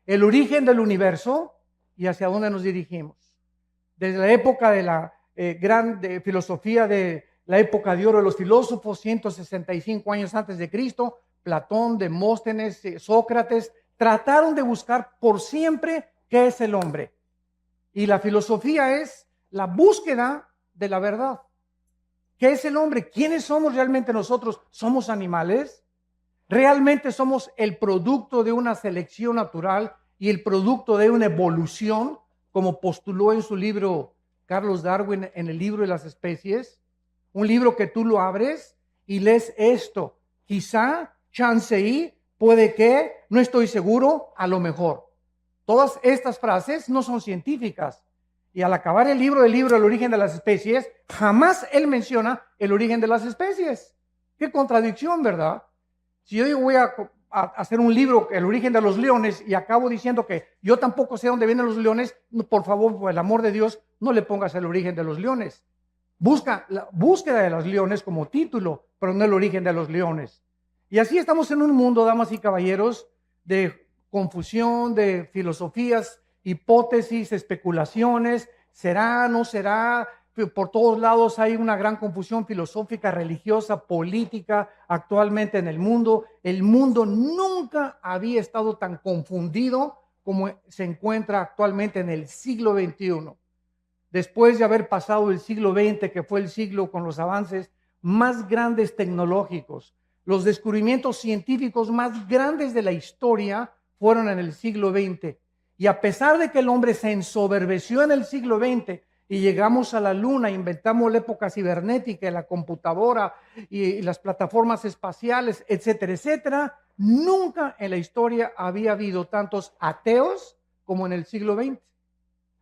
el origen del universo y hacia dónde nos dirigimos. Desde la época de la gran filosofía de la época de oro de los filósofos, 165 años antes de Cristo, Platón, Demóstenes, Sócrates, trataron de buscar por siempre qué es el hombre. Y la filosofía es la búsqueda de la verdad. ¿Qué es el hombre? ¿Quiénes somos realmente nosotros? ¿Somos animales? ¿Realmente somos el producto de una selección natural y el producto de una evolución, como postuló en su libro Carlos Darwin en el libro de las especies? Un libro que tú lo abres y lees esto. Quizá, chance y, puede que, no estoy seguro, a lo mejor. Todas estas frases no son científicas. Y al acabar el libro El origen de las especies, jamás él menciona el origen de las especies. Qué contradicción, ¿verdad? Si yo voy a hacer un libro, El origen de los leones, y acabo diciendo que yo tampoco sé dónde vienen los leones, por favor, por el amor de Dios, no le pongas el origen de los leones. Busca la búsqueda de los leones como título, pero no el origen de los leones. Y así estamos en un mundo, damas y caballeros, de confusión, de filosofías, hipótesis, especulaciones, será, no será. Por todos lados hay una gran confusión filosófica, religiosa, política actualmente en el mundo. El mundo nunca había estado tan confundido como se encuentra actualmente en el siglo XXI. Después de haber pasado el siglo XX, que fue el siglo con los avances más grandes tecnológicos, los descubrimientos científicos más grandes de la historia fueron en el siglo XX. Y a pesar de que el hombre se ensoberbeció en el siglo XX y llegamos a la luna, inventamos la época cibernética, la computadora y las plataformas espaciales, etcétera, etcétera, nunca en la historia había habido tantos ateos como en el siglo XX.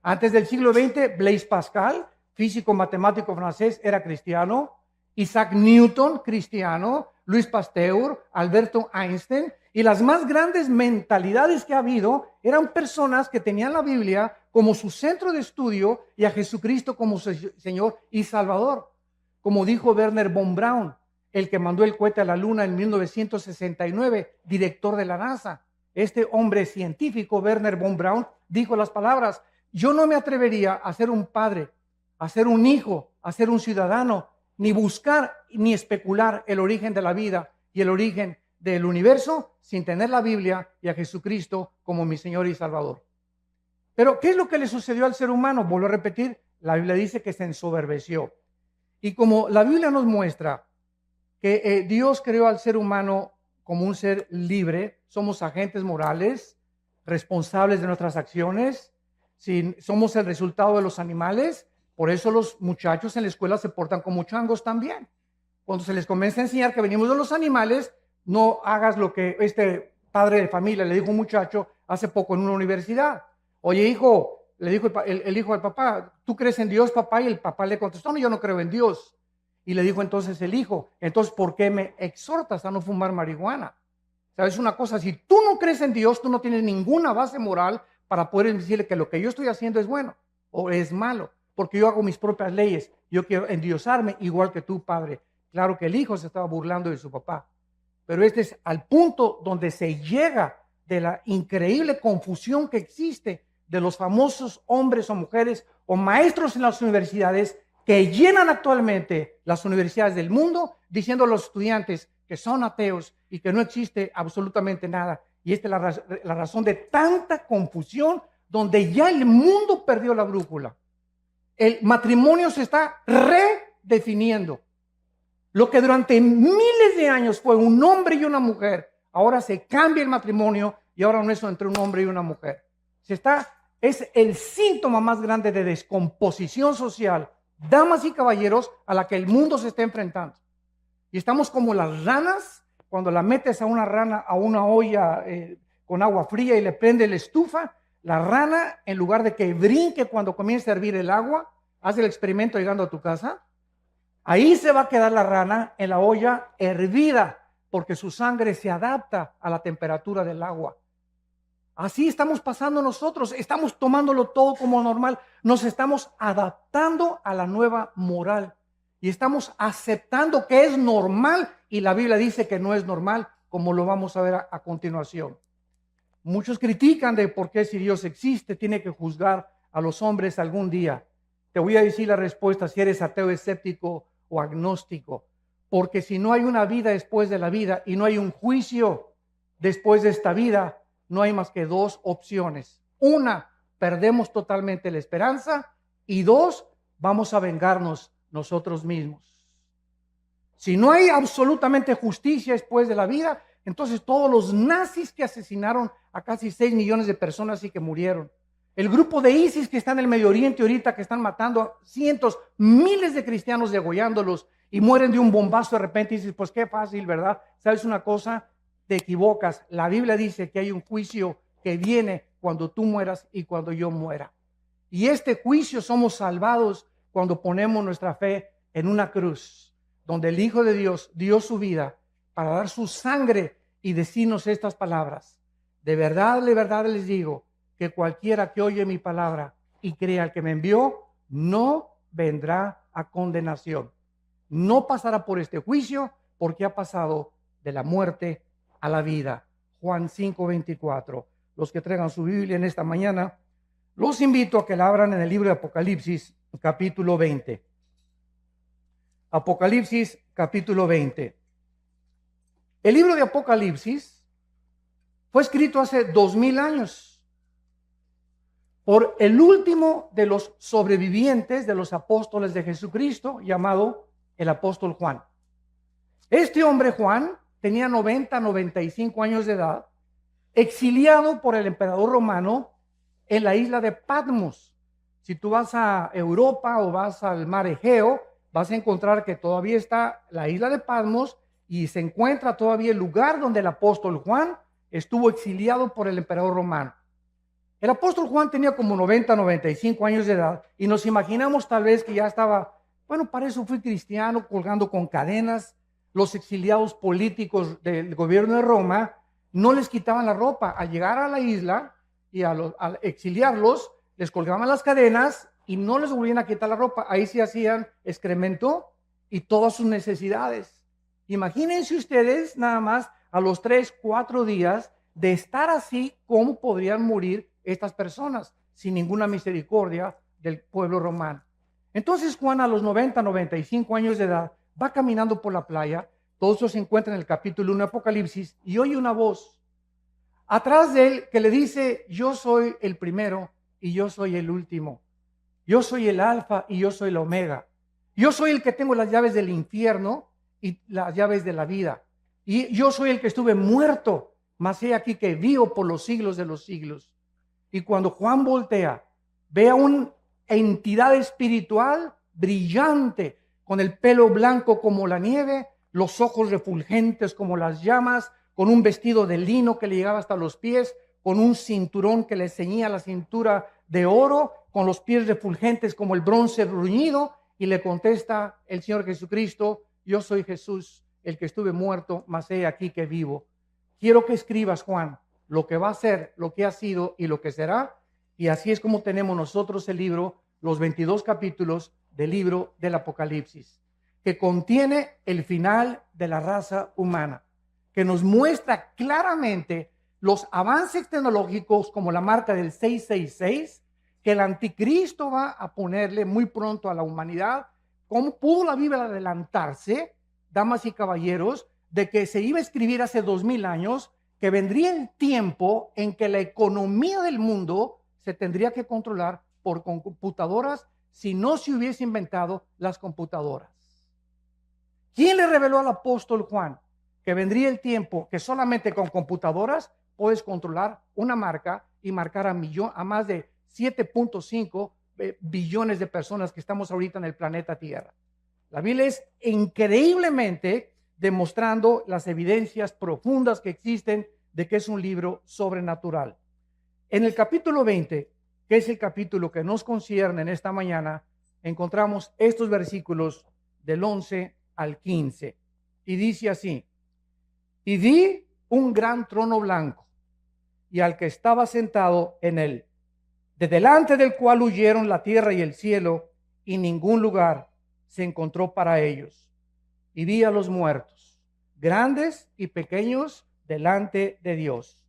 Antes del siglo XX, Blaise Pascal, físico matemático francés, era cristiano. Isaac Newton, cristiano. Louis Pasteur, Alberto Einstein. Y las más grandes mentalidades que ha habido eran personas que tenían la Biblia como su centro de estudio y a Jesucristo como su Señor y Salvador. Como dijo Wernher von Braun, el que mandó el cohete a la luna en 1969, director de la NASA. Este hombre científico, Wernher von Braun, dijo las palabras: yo no me atrevería a ser un padre, a ser un hijo, a ser un ciudadano, ni buscar ni especular el origen de la vida y el origen del universo sin tener la Biblia y a Jesucristo como mi Señor y Salvador. Pero, ¿qué es lo que le sucedió al ser humano? Vuelvo a repetir, la Biblia dice que se ensoberbeció. Y como la Biblia nos muestra que Dios creó al ser humano como un ser libre, somos agentes morales, responsables de nuestras acciones, si somos el resultado de los animales, por eso los muchachos en la escuela se portan como changos también. Cuando se les comienza a enseñar que venimos de los animales, no hagas lo que este padre de familia le dijo a un muchacho hace poco en una universidad. Oye, hijo, le dijo el hijo al papá, ¿tú crees en Dios, papá? Y el papá le contestó, no, yo no creo en Dios. Y le dijo entonces el hijo, entonces, ¿por qué me exhortas a no fumar marihuana? ¿Sabes una cosa? Si tú no crees en Dios, tú no tienes ninguna base moral para poder decirle que lo que yo estoy haciendo es bueno o es malo, porque yo hago mis propias leyes. Yo quiero endiosarme igual que tú, padre. Claro que el hijo se estaba burlando de su papá, pero este es al punto donde se llega de la increíble confusión que existe de los famosos hombres o mujeres o maestros en las universidades que llenan actualmente las universidades del mundo diciendo a los estudiantes que son ateos y que no existe absolutamente nada. Y esta es la razón de tanta confusión, donde ya el mundo perdió la brújula. El matrimonio se está redefiniendo. Lo que durante miles de años fue un hombre y una mujer, ahora se cambia el matrimonio y ahora no es entre un hombre y una mujer. Es el síntoma más grande de descomposición social, damas y caballeros, a la que el mundo se está enfrentando. Y estamos como las ranas, cuando la metes a una rana a una olla con agua fría y le prende la estufa, la rana, en lugar de que brinque cuando comience a hervir el agua, haz el experimento llegando a tu casa, ahí se va a quedar la rana en la olla hervida, porque su sangre se adapta a la temperatura del agua. Así estamos pasando nosotros, estamos tomándolo todo como normal, nos estamos adaptando a la nueva moral y estamos aceptando que es normal y la Biblia dice que no es normal, como lo vamos a ver a continuación. Muchos critican de por qué si Dios existe tiene que juzgar a los hombres algún día. Te voy a decir la respuesta si eres ateo, escéptico o agnóstico. Porque si no hay una vida después de la vida y no hay un juicio después de esta vida, no hay más que dos opciones. Una, perdemos totalmente la esperanza, y dos, vamos a vengarnos nosotros mismos. Si no hay absolutamente justicia después de la vida, entonces todos los nazis que asesinaron a casi 6 millones de personas y que murieron, el grupo de ISIS que está en el Medio Oriente ahorita, que están matando a cientos, miles de cristianos, degollándolos, y mueren de un bombazo de repente, y dices, pues qué fácil, ¿verdad? ¿Sabes una cosa? Te equivocas. La Biblia dice que hay un juicio que viene cuando tú mueras y cuando yo muera. Y este juicio somos salvados cuando ponemos nuestra fe en una cruz, donde el Hijo de Dios dio su vida para dar su sangre y decirnos estas palabras. De verdad les digo que cualquiera que oye mi palabra y crea al que me envió, no vendrá a condenación. No pasará por este juicio porque ha pasado de la muerte a la vida. Juan 5:24. Los que traigan su Biblia en esta mañana, los invito a que la abran en el libro de Apocalipsis, capítulo 20. Apocalipsis, capítulo 20. El libro de Apocalipsis fue escrito hace 2000 años por el último de los sobrevivientes de los apóstoles de Jesucristo, llamado el apóstol Juan. Este hombre, Juan, tenía 95 años de edad, exiliado por el emperador romano en la isla de Patmos. Si tú vas a Europa o vas al mar Egeo, vas a encontrar que todavía está la isla de Patmos y se encuentra todavía el lugar donde el apóstol Juan estuvo exiliado por el emperador romano. El apóstol Juan tenía como 95 años de edad y nos imaginamos tal vez que ya estaba, bueno, para eso fui cristiano, colgando con cadenas. Los exiliados políticos del gobierno de Roma no les quitaban la ropa. Al llegar a la isla y al exiliarlos, les colgaban las cadenas y no les volvían a quitar la ropa. Ahí se hacían excremento y todas sus necesidades. Imagínense ustedes nada más a los 3, 4 días de estar así, cómo podrían morir estas personas sin ninguna misericordia del pueblo romano. Entonces Juan, a los 95 años de edad, va caminando por la playa. Todo eso se encuentra en el capítulo 1 de Apocalipsis, y oye una voz atrás de él que le dice: yo soy el primero y yo soy el último. Yo soy el alfa y yo soy el omega. Yo soy el que tengo las llaves del infierno y las llaves de la vida. Y yo soy el que estuve muerto, mas he aquí que vivo por los siglos de los siglos. Y cuando Juan voltea, ve a una entidad espiritual brillante, con el pelo blanco como la nieve, los ojos refulgentes como las llamas, con un vestido de lino que le llegaba hasta los pies, con un cinturón que le ceñía la cintura de oro, con los pies refulgentes como el bronce bruñido, y le contesta el Señor Jesucristo: yo soy Jesús, el que estuve muerto, mas he aquí que vivo. Quiero que escribas, Juan, lo que va a ser, lo que ha sido y lo que será. Y así es como tenemos nosotros el libro, los 22 capítulos del libro del Apocalipsis, que contiene el final de la raza humana, que nos muestra claramente los avances tecnológicos como la marca del 666, que el anticristo va a ponerle muy pronto a la humanidad. ¿Cómo pudo la Biblia adelantarse, damas y caballeros, de que se iba a escribir hace 2000 años, que vendría el tiempo en que la economía del mundo se tendría que controlar por computadoras si no se hubiese inventado las computadoras? ¿Quién le reveló al apóstol Juan que vendría el tiempo que solamente con computadoras puedes controlar una marca y marcar a más de 7.5 billones de personas que estamos ahorita en el planeta Tierra? La Biblia es increíblemente demostrando las evidencias profundas que existen de que es un libro sobrenatural. En el capítulo 20, que es el capítulo que nos concierne en esta mañana, encontramos estos versículos del 11 al 15. Y dice así: y vi un gran trono blanco y al que estaba sentado en él, de delante del cual huyeron la tierra y el cielo, y ningún lugar se encontró para ellos. Y vi a los muertos, grandes y pequeños, delante de Dios.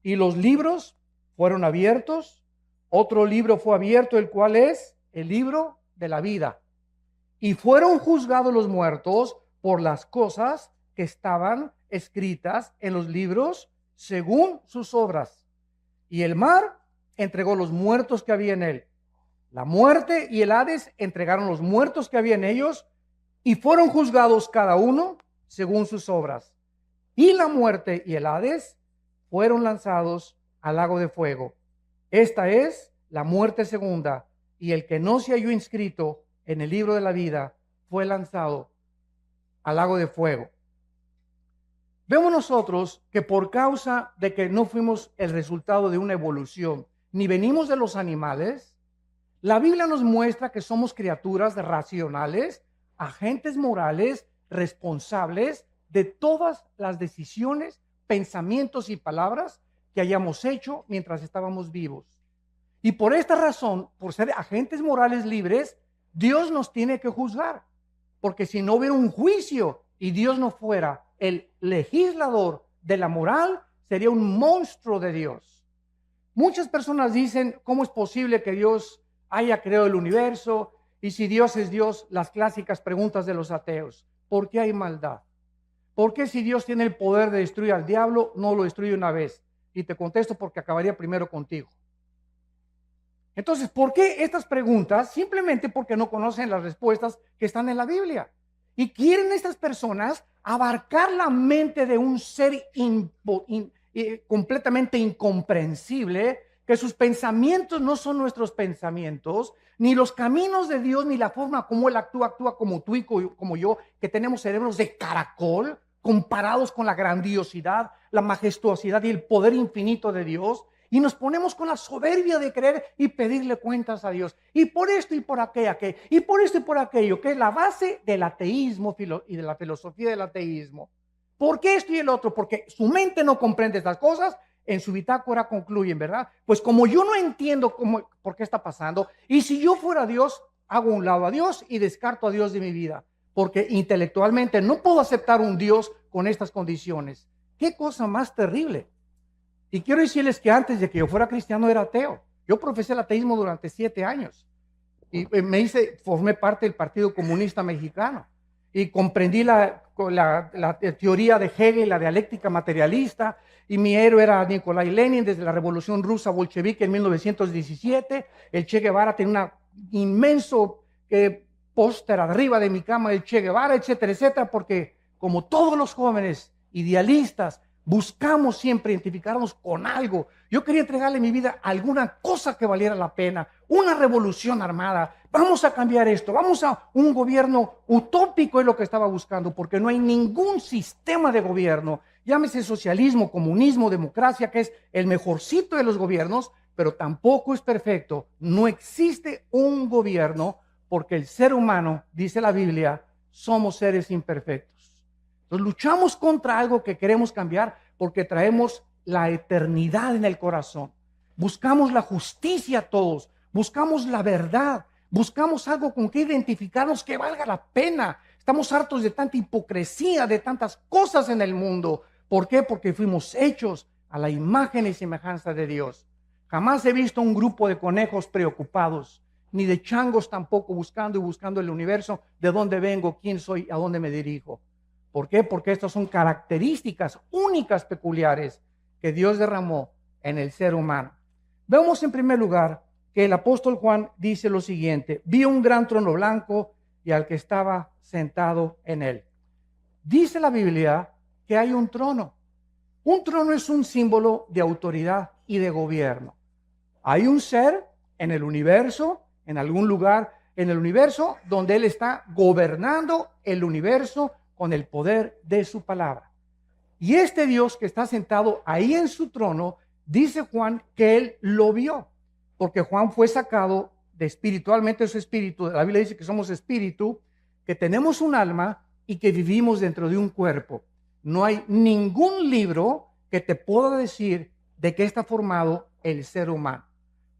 Y los libros fueron abiertos. Otro libro fue abierto, el cual es el libro de la vida. Y fueron juzgados los muertos por las cosas que estaban escritas en los libros según sus obras. Y el mar entregó los muertos que había en él. La muerte y el Hades entregaron los muertos que había en ellos y fueron juzgados cada uno según sus obras. Y la muerte y el Hades fueron lanzados al lago de fuego. Esta es la muerte segunda, y el que no se halló inscrito en el libro de la vida fue lanzado al lago de fuego. Vemos nosotros que por causa de que no fuimos el resultado de una evolución, ni venimos de los animales, la Biblia nos muestra que somos criaturas racionales, agentes morales, responsables de todas las decisiones, pensamientos y palabras que hayamos hecho mientras estábamos vivos. Y por esta razón, por ser agentes morales libres, Dios nos tiene que juzgar. Porque si no hubiera un juicio y Dios no fuera el legislador de la moral, sería un monstruo de Dios. Muchas personas dicen, ¿cómo es posible que Dios haya creado el universo? Y si Dios es Dios, las clásicas preguntas de los ateos. ¿Por qué hay maldad? ¿Por qué si Dios tiene el poder de destruir al diablo, no lo destruye una vez? Y te contesto porque acabaría primero contigo. Entonces, ¿por qué estas preguntas? Simplemente porque no conocen las respuestas que están en la Biblia. Y quieren estas personas abarcar la mente de un ser completamente incomprensible, que sus pensamientos no son nuestros pensamientos, ni los caminos de Dios, ni la forma como Él actúa como tú y como yo, que tenemos cerebros de caracol, comparados con la grandiosidad, la majestuosidad y el poder infinito de Dios. Y nos ponemos con la soberbia de creer y pedirle cuentas a Dios. Y por esto y por aquello, y por esto y por aquello, que es la base del ateísmo y de la filosofía del ateísmo. ¿Por qué esto y el otro? Porque su mente no comprende estas cosas, en su bitácora concluyen, ¿verdad? Pues como yo no entiendo por qué está pasando, y si yo fuera Dios, hago a un lado a Dios y descarto a Dios de mi vida. Porque intelectualmente no puedo aceptar un Dios con estas condiciones. ¿Qué cosa más terrible? Y quiero decirles que antes de que yo fuera cristiano era ateo. Yo profesé el ateísmo durante 7 años. Y formé parte del Partido Comunista Mexicano. Y comprendí la teoría de Hegel, la dialéctica materialista. Y mi héroe era Nikolai Lenin desde la Revolución Rusa Bolchevique en 1917. El Che Guevara tenía un inmenso póster arriba de mi cama del Che Guevara, etcétera, etcétera. Porque como todos los jóvenes idealistas, buscamos siempre identificarnos con algo. Yo quería entregarle mi vida a alguna cosa que valiera la pena, una revolución armada. Vamos a cambiar esto, vamos a un gobierno utópico, es lo que estaba buscando, porque no hay ningún sistema de gobierno, llámese socialismo, comunismo, democracia, que es el mejorcito de los gobiernos, pero tampoco es perfecto. No existe un gobierno porque el ser humano, dice la Biblia, somos seres imperfectos. Entonces luchamos contra algo que queremos cambiar porque traemos la eternidad en el corazón. Buscamos la justicia todos, buscamos la verdad, buscamos algo con que identificarnos que valga la pena. Estamos hartos de tanta hipocresía, de tantas cosas en el mundo. ¿Por qué? Porque fuimos hechos a la imagen y semejanza de Dios. Jamás he visto un grupo de conejos preocupados, ni de changos tampoco buscando el universo, de dónde vengo, quién soy, a dónde me dirijo. ¿Por qué? Porque estas son características únicas, peculiares, que Dios derramó en el ser humano. Vemos en primer lugar que el apóstol Juan dice lo siguiente: vi un gran trono blanco y al que estaba sentado en él. Dice la Biblia que hay un trono. Un trono es un símbolo de autoridad y de gobierno. Hay un ser en el universo, en algún lugar en el universo, donde Él está gobernando el universo con el poder de su palabra. Y este Dios que está sentado ahí en su trono, dice Juan que Él lo vio, porque Juan fue sacado de espiritualmente su espíritu. La Biblia dice que somos espíritu, que tenemos un alma y que vivimos dentro de un cuerpo. No hay ningún libro que te pueda decir de qué está formado el ser humano.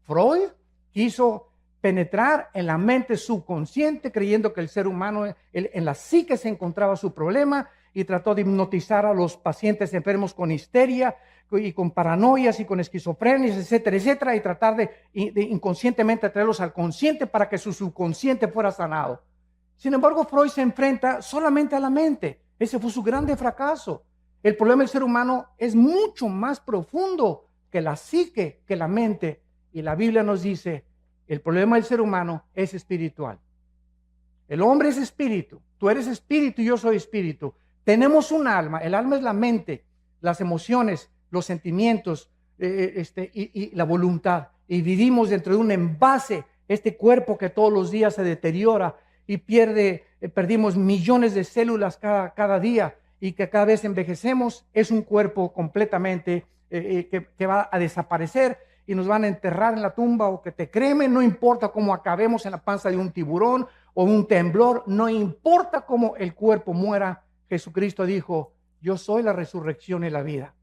Freud quiso penetrar en la mente subconsciente creyendo que el ser humano, en la psique se encontraba su problema, y trató de hipnotizar a los pacientes enfermos con histeria y con paranoias y con esquizofrenias, etcétera, etcétera, y tratar de inconscientemente traerlos al consciente para que su subconsciente fuera sanado. Sin embargo, Freud se enfrenta solamente a la mente. Ese fue su grande fracaso. El problema del ser humano es mucho más profundo que la psique, que la mente. Y la Biblia nos dice, el problema del ser humano es espiritual. El hombre es espíritu, tú eres espíritu y yo soy espíritu. Tenemos un alma, el alma es la mente, las emociones, los sentimientos y la voluntad. Y vivimos dentro de un envase, este cuerpo que todos los días se deteriora y perdimos millones de células cada día y que cada vez envejecemos. Es un cuerpo completamente que va a desaparecer y nos van a enterrar en la tumba o que te cremen, no importa cómo acabemos en la panza de un tiburón o un temblor, no importa cómo el cuerpo muera. Jesucristo dijo, yo soy la resurrección y la vida.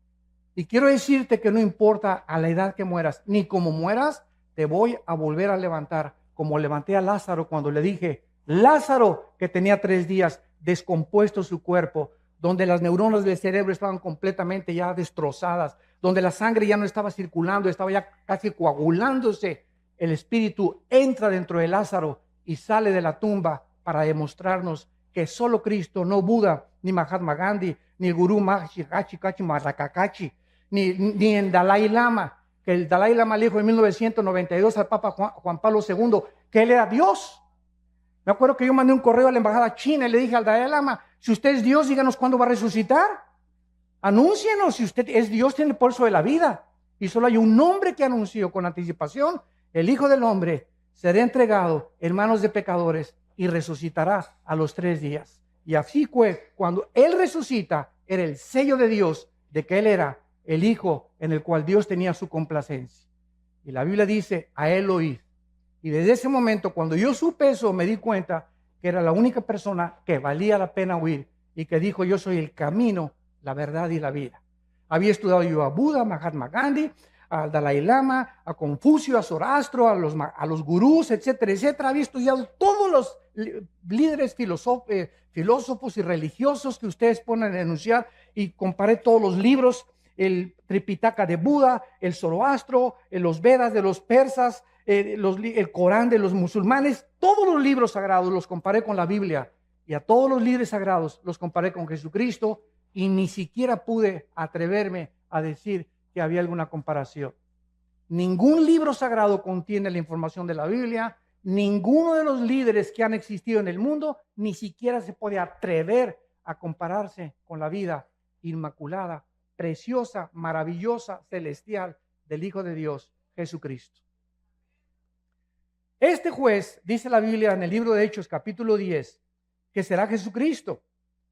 Y quiero decirte que no importa a la edad que mueras, ni cómo mueras, te voy a volver a levantar, como levanté a Lázaro cuando le dije, Lázaro, que tenía 3 días descompuesto su cuerpo, donde las neuronas del cerebro estaban completamente ya destrozadas, donde la sangre ya no estaba circulando, estaba ya casi coagulándose. El espíritu entra dentro de Lázaro y sale de la tumba para demostrarnos que solo Cristo, no Buda, ni Mahatma Gandhi, ni el gurú Maharishi Kachi Marrakakachi, ni el Dalai Lama, que el Dalai Lama le dijo en 1992 al Papa Juan Pablo II que él era Dios. Me acuerdo que yo mandé un correo a la embajada china y le dije al Dalai Lama, si usted es Dios, díganos cuándo va a resucitar. Anúncienos, si usted es Dios, tiene el pulso de la vida. Y solo hay un nombre que anunció con anticipación, el Hijo del Hombre será entregado en manos de pecadores y resucitará a los 3 días. Y así fue, cuando Él resucita, era el sello de Dios de que Él era el Hijo en el cual Dios tenía su complacencia. Y la Biblia dice, a Él oíd. Y desde ese momento, cuando yo supe eso, me di cuenta que era la única persona que valía la pena oír y que dijo, yo soy el camino, la verdad y la vida. Había estudiado yo a Buda, a Mahatma Gandhi, al Dalai Lama, a Confucio, a Zoroastro, a los gurús, etcétera, etcétera. Había estudiado todos los líderes filósofos y religiosos que ustedes ponen a enunciar y comparé todos los libros, el Tripitaka de Buda, el Zoroastro, los Vedas de los persas, el Corán de los musulmanes, todos los libros sagrados los comparé con la Biblia y a todos los líderes sagrados los comparé con Jesucristo y ni siquiera pude atreverme a decir que había alguna comparación. Ningún libro sagrado contiene la información de la Biblia, ninguno de los líderes que han existido en el mundo ni siquiera se puede atrever a compararse con la vida inmaculada, preciosa, maravillosa, celestial del Hijo de Dios, Jesucristo. Este juez, dice la Biblia en el libro de Hechos, capítulo 10, que será Jesucristo.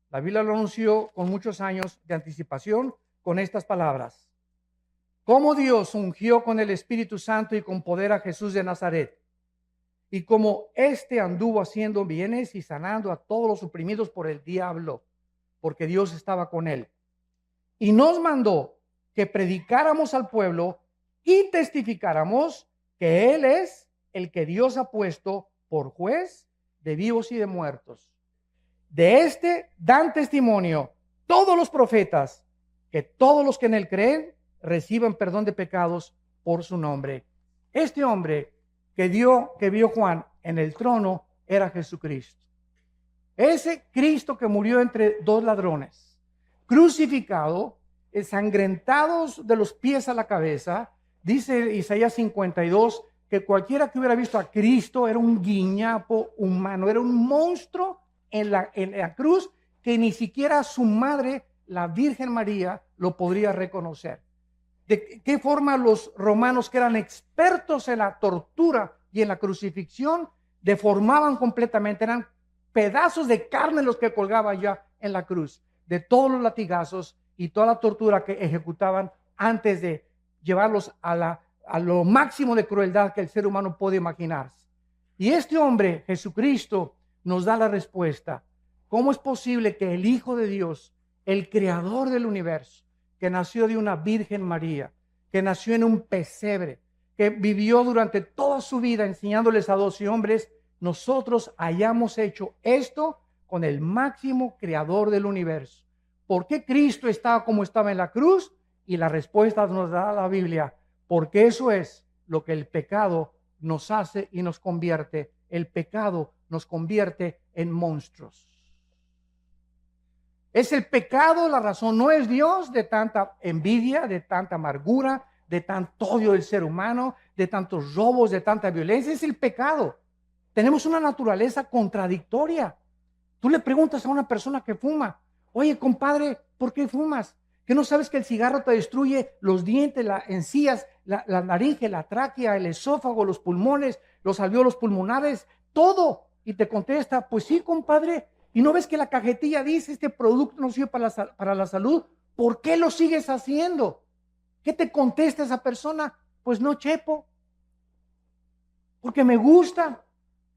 La Biblia lo anunció con muchos años de anticipación con estas palabras. Como Dios ungió con el Espíritu Santo y con poder a Jesús de Nazaret, y como éste anduvo haciendo bienes y sanando a todos los oprimidos por el diablo, porque Dios estaba con él. Y nos mandó que predicáramos al pueblo y testificáramos que Él es el que Dios ha puesto por juez de vivos y de muertos. De este dan testimonio todos los profetas, que todos los que en Él creen reciban perdón de pecados por su nombre. Este hombre que vio Juan en el trono era Jesucristo. Ese Cristo que murió entre 2 ladrones, crucificado, ensangrentados de los pies a la cabeza. Dice Isaías 52 que cualquiera que hubiera visto a Cristo era un guiñapo humano, era un monstruo en la cruz que ni siquiera su madre, la Virgen María, lo podría reconocer. ¿De qué forma los romanos, que eran expertos en la tortura y en la crucifixión, deformaban completamente? Eran pedazos de carne los que colgaban ya en la cruz, de todos los latigazos y toda la tortura que ejecutaban antes de llevarlos a lo máximo de crueldad que el ser humano puede imaginarse. Y este hombre, Jesucristo, nos da la respuesta. ¿Cómo es posible que el Hijo de Dios, el creador del universo, que nació de una Virgen María, que nació en un pesebre, que vivió durante toda su vida enseñándoles a 12 hombres, nosotros hayamos hecho esto con el máximo creador del universo? ¿por qué Cristo estaba como estaba en la cruz? Y la respuesta nos da la Biblia, porque eso es lo que el pecado nos hace y nos convierte. El pecado nos convierte en monstruos. Es el pecado la razón, no es Dios, de tanta envidia, de tanta amargura, de tanto odio del ser humano, de tantos robos, de tanta violencia. Es el pecado. Tenemos una naturaleza contradictoria. Tú le preguntas a una persona que fuma, oye, compadre, ¿por qué fumas? ¿Que no sabes que el cigarro te destruye los dientes, las encías, la laringe, la tráquea, el esófago, los pulmones, los alvéolos pulmonares, todo? Y te contesta, pues sí, compadre. ¿Y no ves que la cajetilla dice, este producto no sirve para la salud? ¿Por qué lo sigues haciendo? ¿Qué te contesta esa persona? Pues no, chepo, porque me gusta.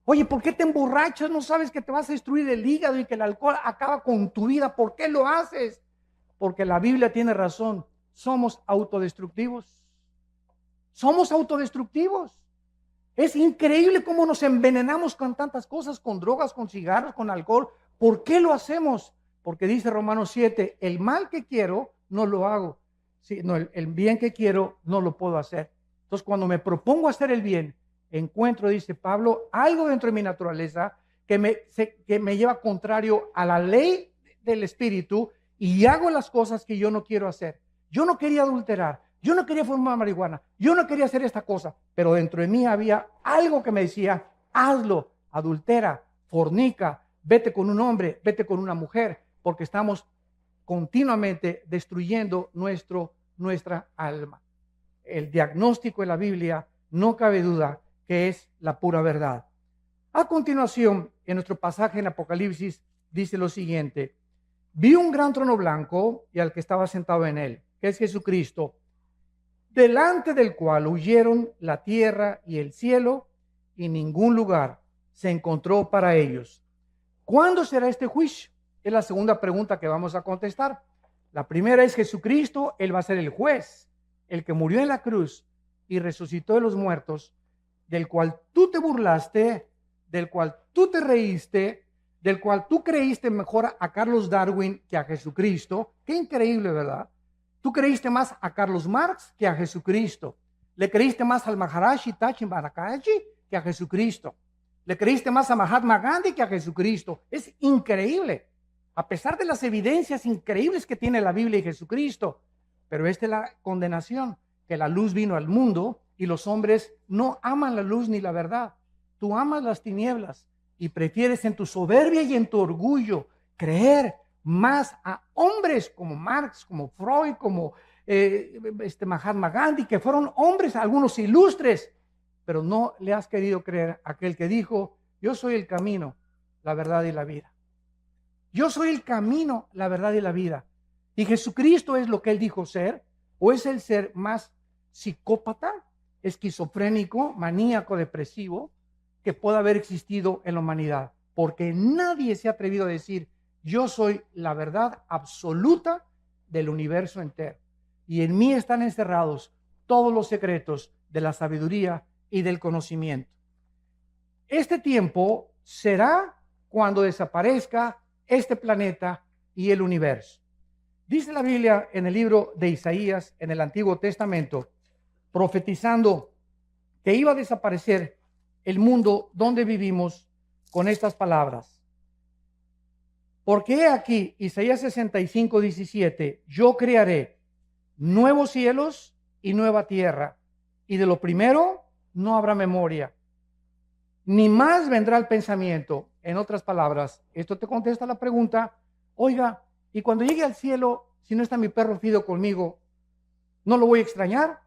Oye, ¿por qué te emborrachas? ¿No sabes que te vas a destruir el hígado y que el alcohol acaba con tu vida? ¿Por qué lo haces? Porque la Biblia tiene razón. Somos autodestructivos. Somos autodestructivos. Es increíble cómo nos envenenamos con tantas cosas, con drogas, con cigarros, con alcohol. ¿Por qué lo hacemos? Porque dice Romanos 7, el mal que quiero no lo hago. Sí, no, el bien que quiero no lo puedo hacer. Entonces, cuando me propongo hacer el bien, encuentro, dice Pablo, algo dentro de mi naturaleza que me lleva contrario a la ley del Espíritu y hago las cosas que yo no quiero hacer. Yo no quería adulterar, yo no quería fumar marihuana, yo no quería hacer esta cosa, pero dentro de mí había algo que me decía, hazlo, adultera, fornica, vete con un hombre, vete con una mujer, porque estamos continuamente destruyendo nuestra alma. El diagnóstico de la Biblia, no cabe duda que es la pura verdad. A continuación, en nuestro pasaje en Apocalipsis, dice lo siguiente: vi un gran trono blanco y al que estaba sentado en él, que es Jesucristo, delante del cual huyeron la tierra y el cielo, y ningún lugar se encontró para ellos. ¿Cuándo será este juicio? Es la segunda pregunta que vamos a contestar. La primera es Jesucristo, Él va a ser el juez, el que murió en la cruz y resucitó de los muertos, del cual tú te burlaste, del cual tú te reíste, del cual tú creíste mejor a Carlos Darwin que a Jesucristo. Qué increíble, ¿verdad? Tú creíste más a Carlos Marx que a Jesucristo. Le creíste más al Maharaji Tachi Marakaji que a Jesucristo. Le creíste más a Mahatma Gandhi que a Jesucristo. Es increíble. A pesar de las evidencias increíbles que tiene la Biblia y Jesucristo. Pero esta es la condenación, que la luz vino al mundo y los hombres no aman la luz ni la verdad. Tú amas las tinieblas y prefieres en tu soberbia y en tu orgullo creer más a hombres como Marx, como Freud, como Mahatma Gandhi, que fueron hombres, algunos ilustres, pero no le has querido creer a aquel que dijo, yo soy el camino, la verdad y la vida. Yo soy el camino, la verdad y la vida. ¿Y Jesucristo es lo que él dijo ser? ¿O es el ser más psicópata, esquizofrénico, maníaco, depresivo que pueda haber existido en la humanidad? Porque nadie se ha atrevido a decir, yo soy la verdad absoluta del universo entero. Y en mí están encerrados todos los secretos de la sabiduría y del conocimiento. Este tiempo será cuando desaparezca este planeta y el universo. Dice la Biblia en el libro de Isaías, en el Antiguo Testamento, profetizando que iba a desaparecer el mundo donde vivimos con estas palabras. Porque aquí, Isaías 65, 17, yo crearé nuevos cielos y nueva tierra, y de lo primero no habrá memoria, ni más vendrá el pensamiento. En otras palabras, esto te contesta la pregunta, oiga, y cuando llegue al cielo, si no está mi perro Fido conmigo, ¿no lo voy a extrañar?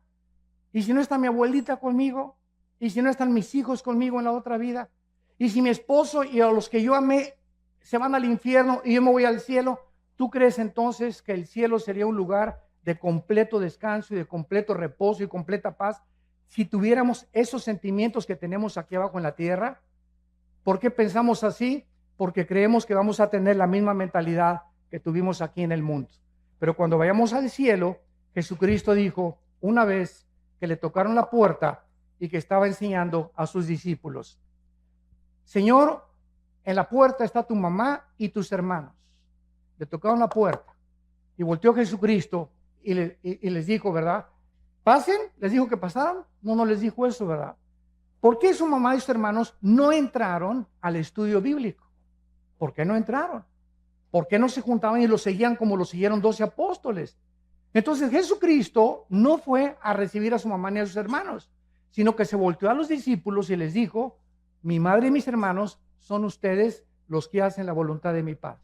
¿Y si no está mi abuelita conmigo? ¿Y si no están mis hijos conmigo en la otra vida? ¿Y si mi esposo y a los que yo amé se van al infierno y yo me voy al cielo? ¿Tú crees entonces que el cielo sería un lugar de completo descanso y de completo reposo y completa paz si tuviéramos esos sentimientos que tenemos aquí abajo en la tierra? ¿Por qué pensamos así? Porque creemos que vamos a tener la misma mentalidad que tuvimos aquí en el mundo. Pero cuando vayamos al cielo, Jesucristo dijo una vez que le tocaron la puerta y que estaba enseñando a sus discípulos, Señor, en la puerta está tu mamá y tus hermanos. Le tocaron la puerta. Y volteó Jesucristo y les dijo, ¿verdad? Pasen, les dijo que pasaran. No, no les dijo eso, ¿verdad? ¿Por qué su mamá y sus hermanos no entraron al estudio bíblico? ¿Por qué no entraron? ¿Por qué no se juntaban y lo seguían como lo siguieron 12 apóstoles? Entonces Jesucristo no fue a recibir a su mamá ni a sus hermanos, sino que se volteó a los discípulos y les dijo, mi madre y mis hermanos son ustedes los que hacen la voluntad de mi Padre.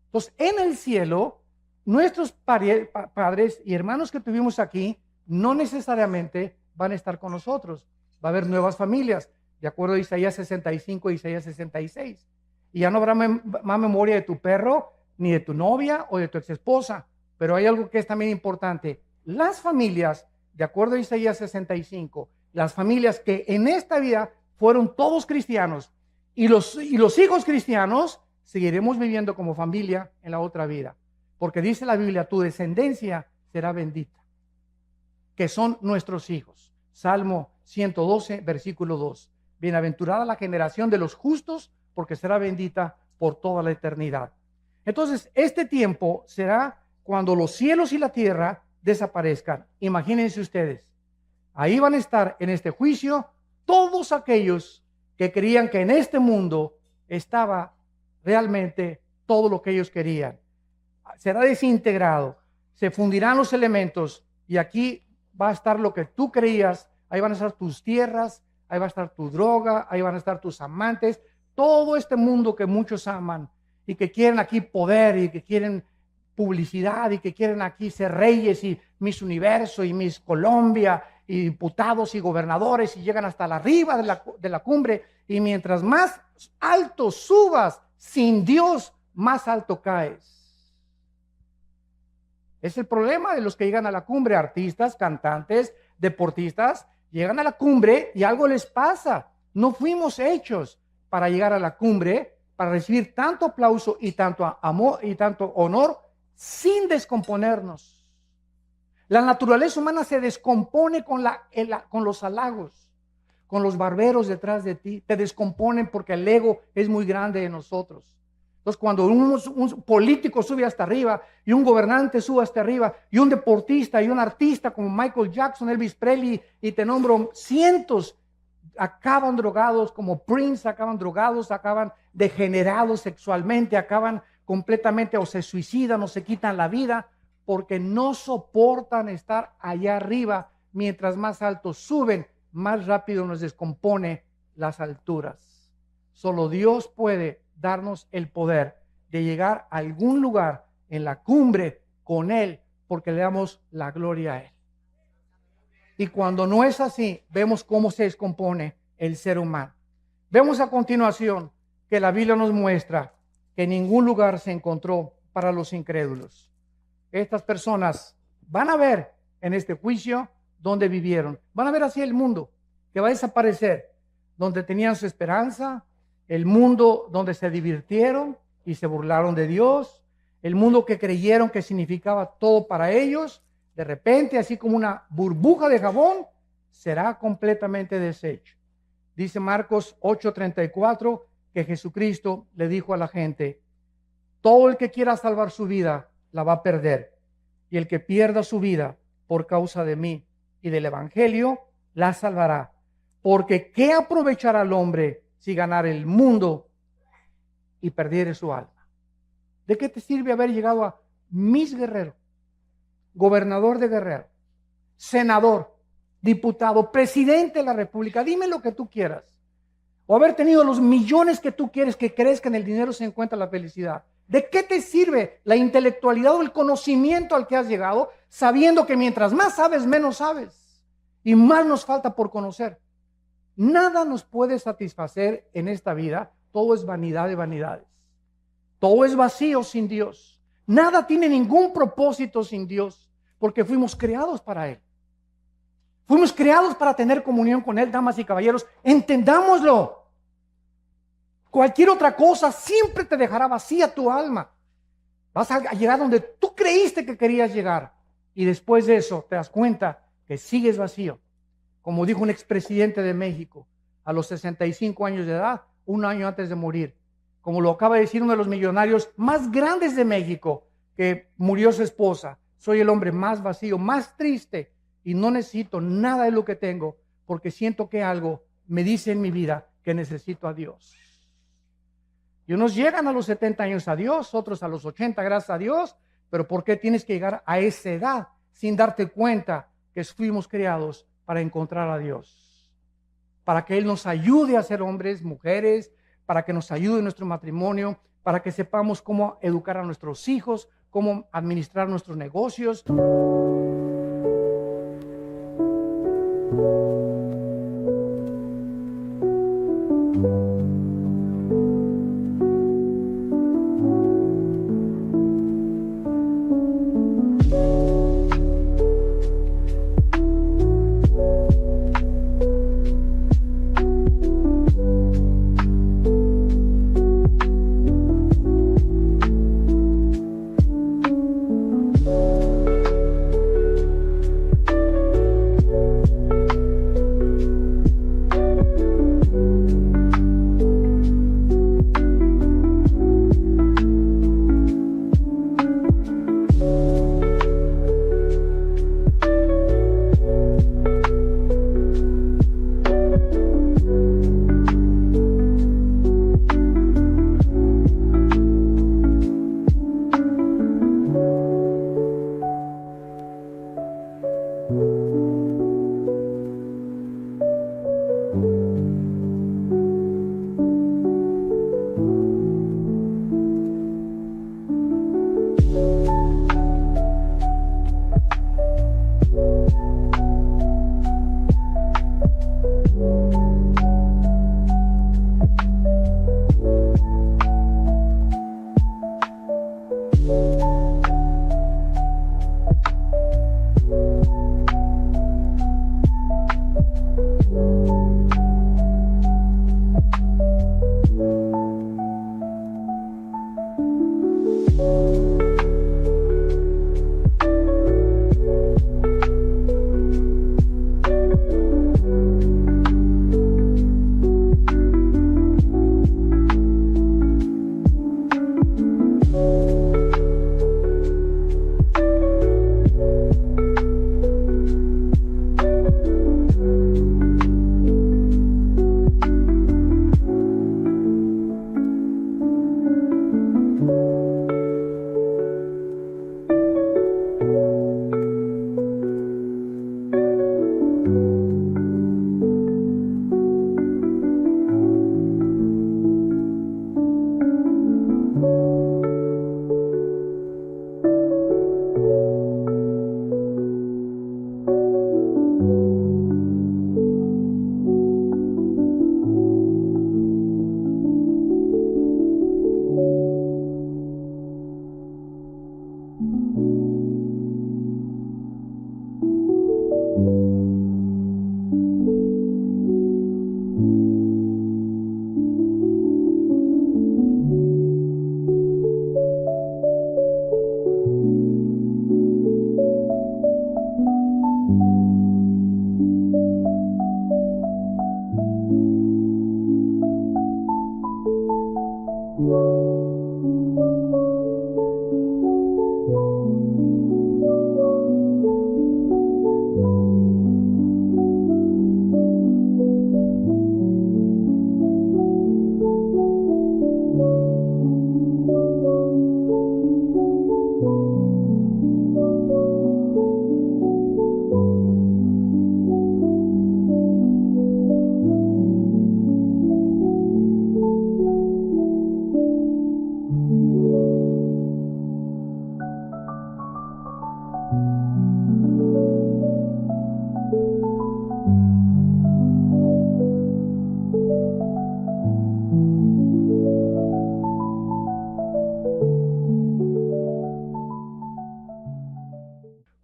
Entonces, en el cielo, nuestros padres y hermanos que tuvimos aquí no necesariamente van a estar con nosotros. Va a haber nuevas familias, de acuerdo a Isaías 65 y Isaías 66. Y ya no habrá más memoria de tu perro, ni de tu novia o de tu exesposa. Pero hay algo que es también importante. Las familias, de acuerdo a Isaías 65, las familias que en esta vida fueron todos cristianos y los hijos cristianos, seguiremos viviendo como familia en la otra vida. Porque dice la Biblia, tu descendencia será bendita, que son nuestros hijos. Salmo 112, versículo 2. Bienaventurada la generación de los justos, porque será bendita por toda la eternidad. Entonces, este tiempo será cuando los cielos y la tierra desaparezcan. Imagínense ustedes, ahí van a estar en este juicio todos aquellos que creían que en este mundo estaba realmente todo lo que ellos querían. Será desintegrado, se fundirán los elementos y aquí va a estar lo que tú creías. Ahí van a estar tus tierras, ahí va a estar tu droga, ahí van a estar tus amantes, todo este mundo que muchos aman y que quieren aquí poder y que quieren publicidad y que quieren aquí ser reyes y Miss Universo y Miss Colombia y diputados y gobernadores y llegan hasta la arriba de la cumbre, y mientras más alto subas sin Dios, más alto caes. Es el problema de los que llegan a la cumbre, artistas, cantantes, deportistas, llegan a la cumbre y algo les pasa. No fuimos hechos para llegar a la cumbre, para recibir tanto aplauso y tanto amor y tanto honor sin descomponernos. La naturaleza humana se descompone con los halagos, con los barberos detrás de ti. Te descomponen porque el ego es muy grande de nosotros. Entonces, cuando un político sube hasta arriba y un gobernante sube hasta arriba y un deportista y un artista como Michael Jackson, Elvis Presley y te nombro cientos, acaban drogados, como Prince, acaban drogados, acaban degenerados sexualmente, acaban completamente o se suicidan o se quitan la vida porque no soportan estar allá arriba. Mientras más altos suben, más rápido nos descompone las alturas. Solo Dios puede darnos el poder de llegar a algún lugar en la cumbre con Él, porque le damos la gloria a Él. Y cuando no es así, vemos cómo se descompone el ser humano. Vemos a continuación que la Biblia nos muestra que ningún lugar se encontró para los incrédulos. Estas personas van a ver en este juicio donde vivieron. Van a ver así el mundo que va a desaparecer, donde tenían su esperanza, el mundo donde se divirtieron y se burlaron de Dios, el mundo que creyeron que significaba todo para ellos. De repente, así como una burbuja de jabón, será completamente deshecho. Dice Marcos 8:34 que Jesucristo le dijo a la gente, todo el que quiera salvar su vida la va a perder, y el que pierda su vida por causa de mí y del evangelio la salvará. Porque ¿qué aprovechará el hombre si ganara el mundo y perdiere su alma? ¿De qué te sirve haber llegado a Miss Guerrero, gobernador de Guerrero, senador, diputado, presidente de la República? Dime lo que tú quieras. O haber tenido los millones que tú quieres, que crees que en el dinero se encuentra la felicidad. ¿De qué te sirve la intelectualidad o el conocimiento al que has llegado, sabiendo que mientras más sabes, menos sabes? Y más nos falta por conocer. Nada nos puede satisfacer en esta vida. Todo es vanidad de vanidades. Todo es vacío sin Dios. Nada tiene ningún propósito sin Dios, porque fuimos creados para Él. Fuimos creados para tener comunión con Él, damas y caballeros. Entendámoslo. Cualquier otra cosa siempre te dejará vacía tu alma. Vas a llegar donde tú creíste que querías llegar. Y después de eso te das cuenta que sigues vacío. Como dijo un expresidente de México, a los 65 años de edad, un año antes de morir. Como lo acaba de decir uno de los millonarios más grandes de México, que murió su esposa. Soy el hombre más vacío, más triste y no necesito nada de lo que tengo porque siento que algo me dice en mi vida que necesito a Dios. Y unos llegan a los 70 años a Dios, otros a los 80, gracias a Dios. Pero ¿por qué tienes que llegar a esa edad sin darte cuenta que fuimos creados para encontrar a Dios? Para que Él nos ayude a ser hombres, mujeres, para que nos ayude en nuestro matrimonio, para que sepamos cómo educar a nuestros hijos, cómo administrar nuestros negocios.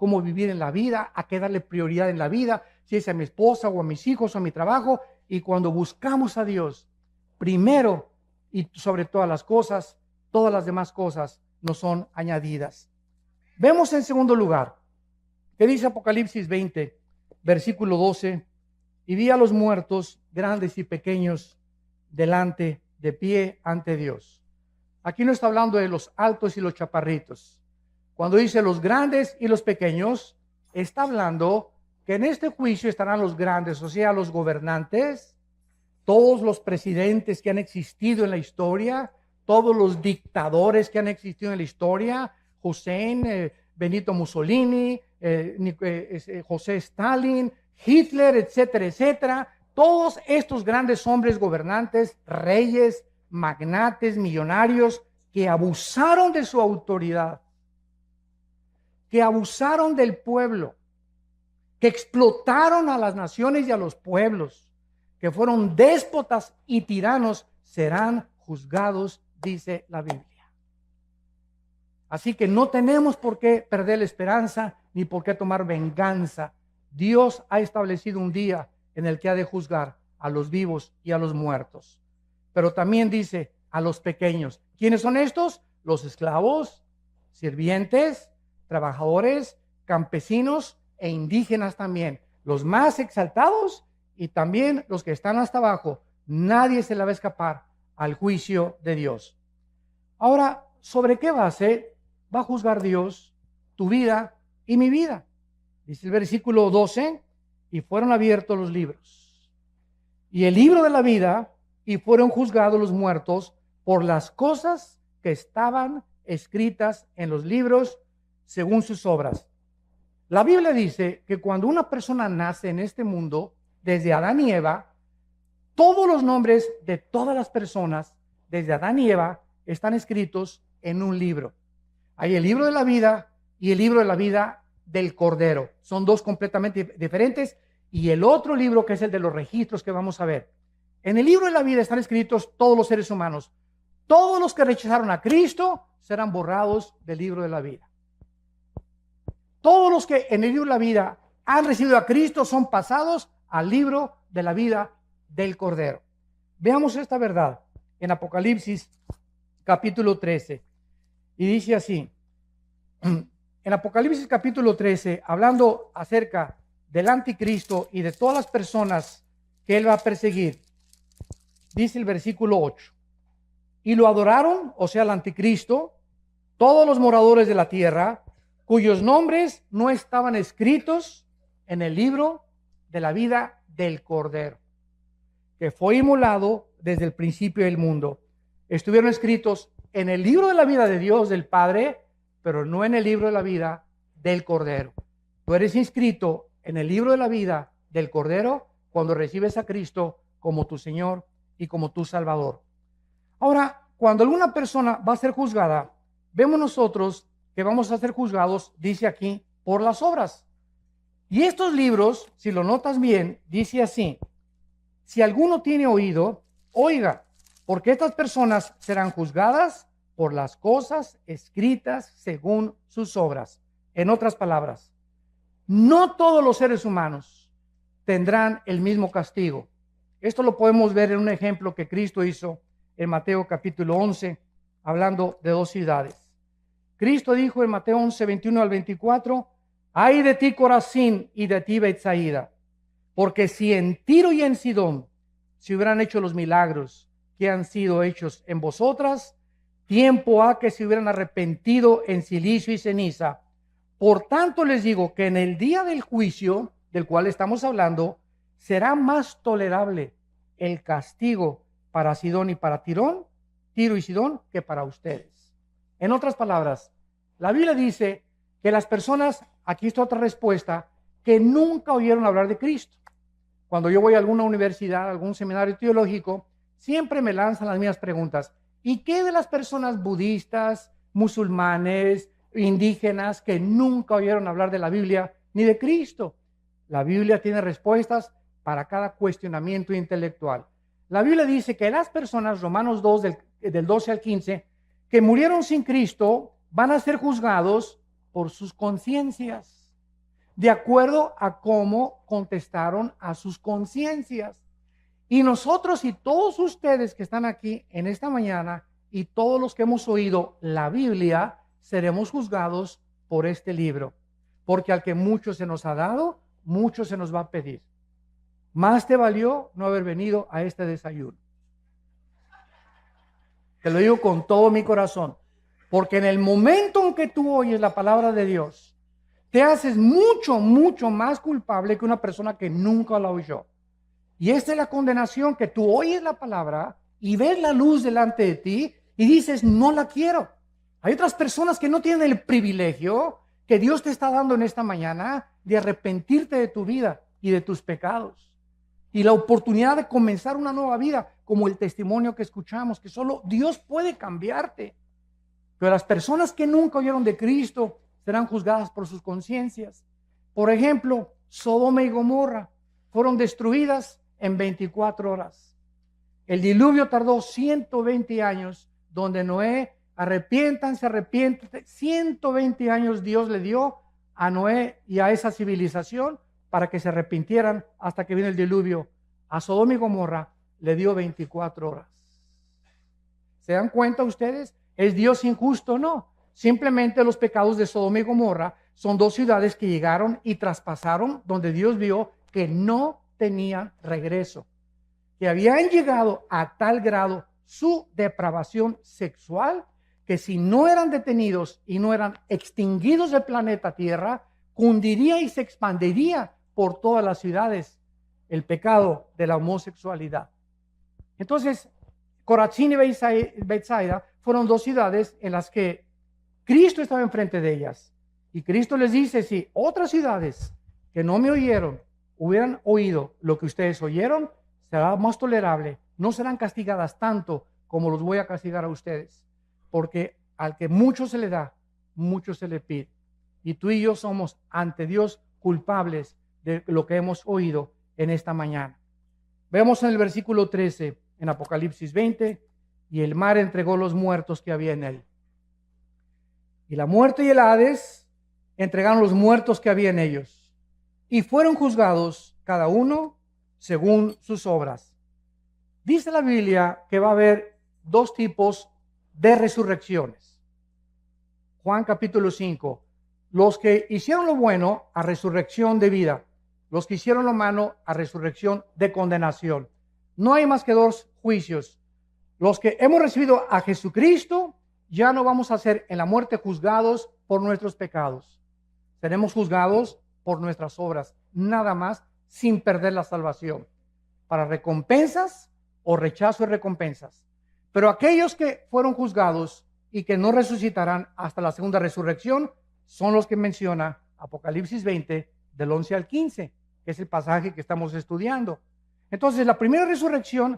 Cómo vivir en la vida, a qué darle prioridad en la vida, si es a mi esposa o a mis hijos o a mi trabajo. Y cuando buscamos a Dios primero y sobre todas las cosas, todas las demás cosas nos son añadidas. Vemos en segundo lugar, que dice Apocalipsis 20, versículo 12, y vi a los muertos, grandes y pequeños, delante, de pie ante Dios. Aquí no está hablando de los altos y los chaparritos. Cuando dice los grandes y los pequeños, está hablando que en este juicio estarán los grandes, o sea, los gobernantes, todos los presidentes que han existido en la historia, todos los dictadores que han existido en la historia, Hussein, Benito Mussolini, José Stalin, Hitler, etcétera, etcétera. Todos estos grandes hombres gobernantes, reyes, magnates, millonarios, que abusaron de su autoridad, que abusaron del pueblo, que explotaron a las naciones y a los pueblos, que fueron déspotas y tiranos, serán juzgados, dice la Biblia. Así que no tenemos por qué perder la esperanza ni por qué tomar venganza. Dios ha establecido un día en el que ha de juzgar a los vivos y a los muertos. Pero también dice a los pequeños. ¿Quiénes son estos? Los esclavos, sirvientes, trabajadores, campesinos e indígenas también. Los más exaltados y también los que están hasta abajo. Nadie se le va a escapar al juicio de Dios. Ahora, ¿sobre qué base va a juzgar Dios tu vida y mi vida? Dice el versículo 12, y fueron abiertos los libros. Y el libro de la vida, y fueron juzgados los muertos por las cosas que estaban escritas en los libros según sus obras. La Biblia dice que cuando una persona nace en este mundo, desde Adán y Eva, todos los nombres de todas las personas, desde Adán y Eva, están escritos en un libro. Hay el libro de la vida y el libro de la vida del Cordero. Son dos completamente diferentes. Y el otro libro, que es el de los registros que vamos a ver. En el libro de la vida están escritos todos los seres humanos. Todos los que rechazaron a Cristo serán borrados del libro de la vida. Todos los que en el libro de la vida han recibido a Cristo son pasados al libro de la vida del Cordero. Veamos esta verdad en Apocalipsis capítulo 13. Y dice así, en Apocalipsis capítulo 13, hablando acerca del anticristo y de todas las personas que él va a perseguir, dice el versículo 8, y lo adoraron, o sea, el anticristo, todos los moradores de la tierra, cuyos nombres no estaban escritos en el libro de la vida del Cordero, que fue inmolado desde el principio del mundo. Estuvieron escritos en el libro de la vida de Dios, del Padre, pero no en el libro de la vida del Cordero. Tú eres inscrito en el libro de la vida del Cordero cuando recibes a Cristo como tu Señor y como tu Salvador. Ahora, cuando alguna persona va a ser juzgada, vemos nosotros que vamos a ser juzgados, dice aquí, por las obras. Y estos libros, si lo notas bien, dice así: si alguno tiene oído, oiga, porque estas personas serán juzgadas por las cosas escritas según sus obras. En otras palabras, no todos los seres humanos tendrán el mismo castigo. Esto lo podemos ver en un ejemplo que Cristo hizo en Mateo capítulo 11, hablando de dos ciudades. Cristo dijo en Mateo 11, 21 al 24, ay de ti Corazín y de ti Betsaida, porque si en Tiro y en Sidón se hubieran hecho los milagros que han sido hechos en vosotras, tiempo ha que se hubieran arrepentido en silicio y ceniza. Por tanto les digo que en el día del juicio, del cual estamos hablando, será más tolerable el castigo para Sidón y para Tiro y Sidón, que para ustedes. En otras palabras, la Biblia dice que las personas, aquí está otra respuesta, que nunca oyeron hablar de Cristo. Cuando yo voy a alguna universidad, a algún seminario teológico, siempre me lanzan las mismas preguntas. ¿Y qué de las personas budistas, musulmanes, indígenas que nunca oyeron hablar de la Biblia ni de Cristo? La Biblia tiene respuestas para cada cuestionamiento intelectual. La Biblia dice que las personas, Romanos 2, del 12 al 15, que murieron sin Cristo, van a ser juzgados por sus conciencias, de acuerdo a cómo contestaron a sus conciencias. Y nosotros y todos ustedes que están aquí en esta mañana y todos los que hemos oído la Biblia, seremos juzgados por este libro. Porque al que mucho se nos ha dado, mucho se nos va a pedir. Más te valió no haber venido a este desayuno. Te lo digo con todo mi corazón. Porque en el momento en que tú oyes la palabra de Dios, te haces mucho, mucho más culpable que una persona que nunca la oyó. Y esta es la condenación, que tú oyes la palabra y ves la luz delante de ti y dices, no la quiero. Hay otras personas que no tienen el privilegio que Dios te está dando en esta mañana de arrepentirte de tu vida y de tus pecados. Y la oportunidad de comenzar una nueva vida, como el testimonio que escuchamos, que solo Dios puede cambiarte. Pero las personas que nunca oyeron de Cristo serán juzgadas por sus conciencias. Por ejemplo, Sodoma y Gomorra fueron destruidas en 24 horas. El diluvio tardó 120 años, donde Noé, arrepiéntanse, 120 años Dios le dio a Noé y a esa civilización para que se arrepintieran hasta que vino el diluvio. A Sodoma y Gomorra le dio 24 horas. ¿Se dan cuenta ustedes? ¿Es Dios injusto? No. Simplemente los pecados de Sodoma y Gomorra son dos ciudades que llegaron y traspasaron donde Dios vio que no tenían regreso, que habían llegado a tal grado su depravación sexual que si no eran detenidos y no eran extinguidos del planeta Tierra, cundiría y se expandiría por todas las ciudades el pecado de la homosexualidad. Entonces, Corazín y Betsaida fueron dos ciudades en las que Cristo estaba enfrente de ellas. Y Cristo les dice, si otras ciudades que no me oyeron hubieran oído lo que ustedes oyeron, será más tolerable. No serán castigadas tanto como los voy a castigar a ustedes. Porque al que mucho se le da, mucho se le pide. Y tú y yo somos ante Dios culpables de lo que hemos oído en esta mañana. Vemos en el versículo 13, en Apocalipsis 20, y el mar entregó los muertos que había en él. Y la muerte y el Hades entregaron los muertos que había en ellos. Y fueron juzgados cada uno según sus obras. Dice la Biblia que va a haber dos tipos de resurrecciones. Juan capítulo 5. Los que hicieron lo bueno a resurrección de vida. Los que hicieron lo malo a resurrección de condenación. No hay más que dos juicios. Los que hemos recibido a Jesucristo, ya no vamos a ser en la muerte juzgados por nuestros pecados. Seremos juzgados por nuestras obras, nada más, sin perder la salvación. Para recompensas o rechazo de recompensas. Pero aquellos que fueron juzgados y que no resucitarán hasta la segunda resurrección, son los que menciona Apocalipsis 20, del 11 al 15, que es el pasaje que estamos estudiando. Entonces, la primera resurrección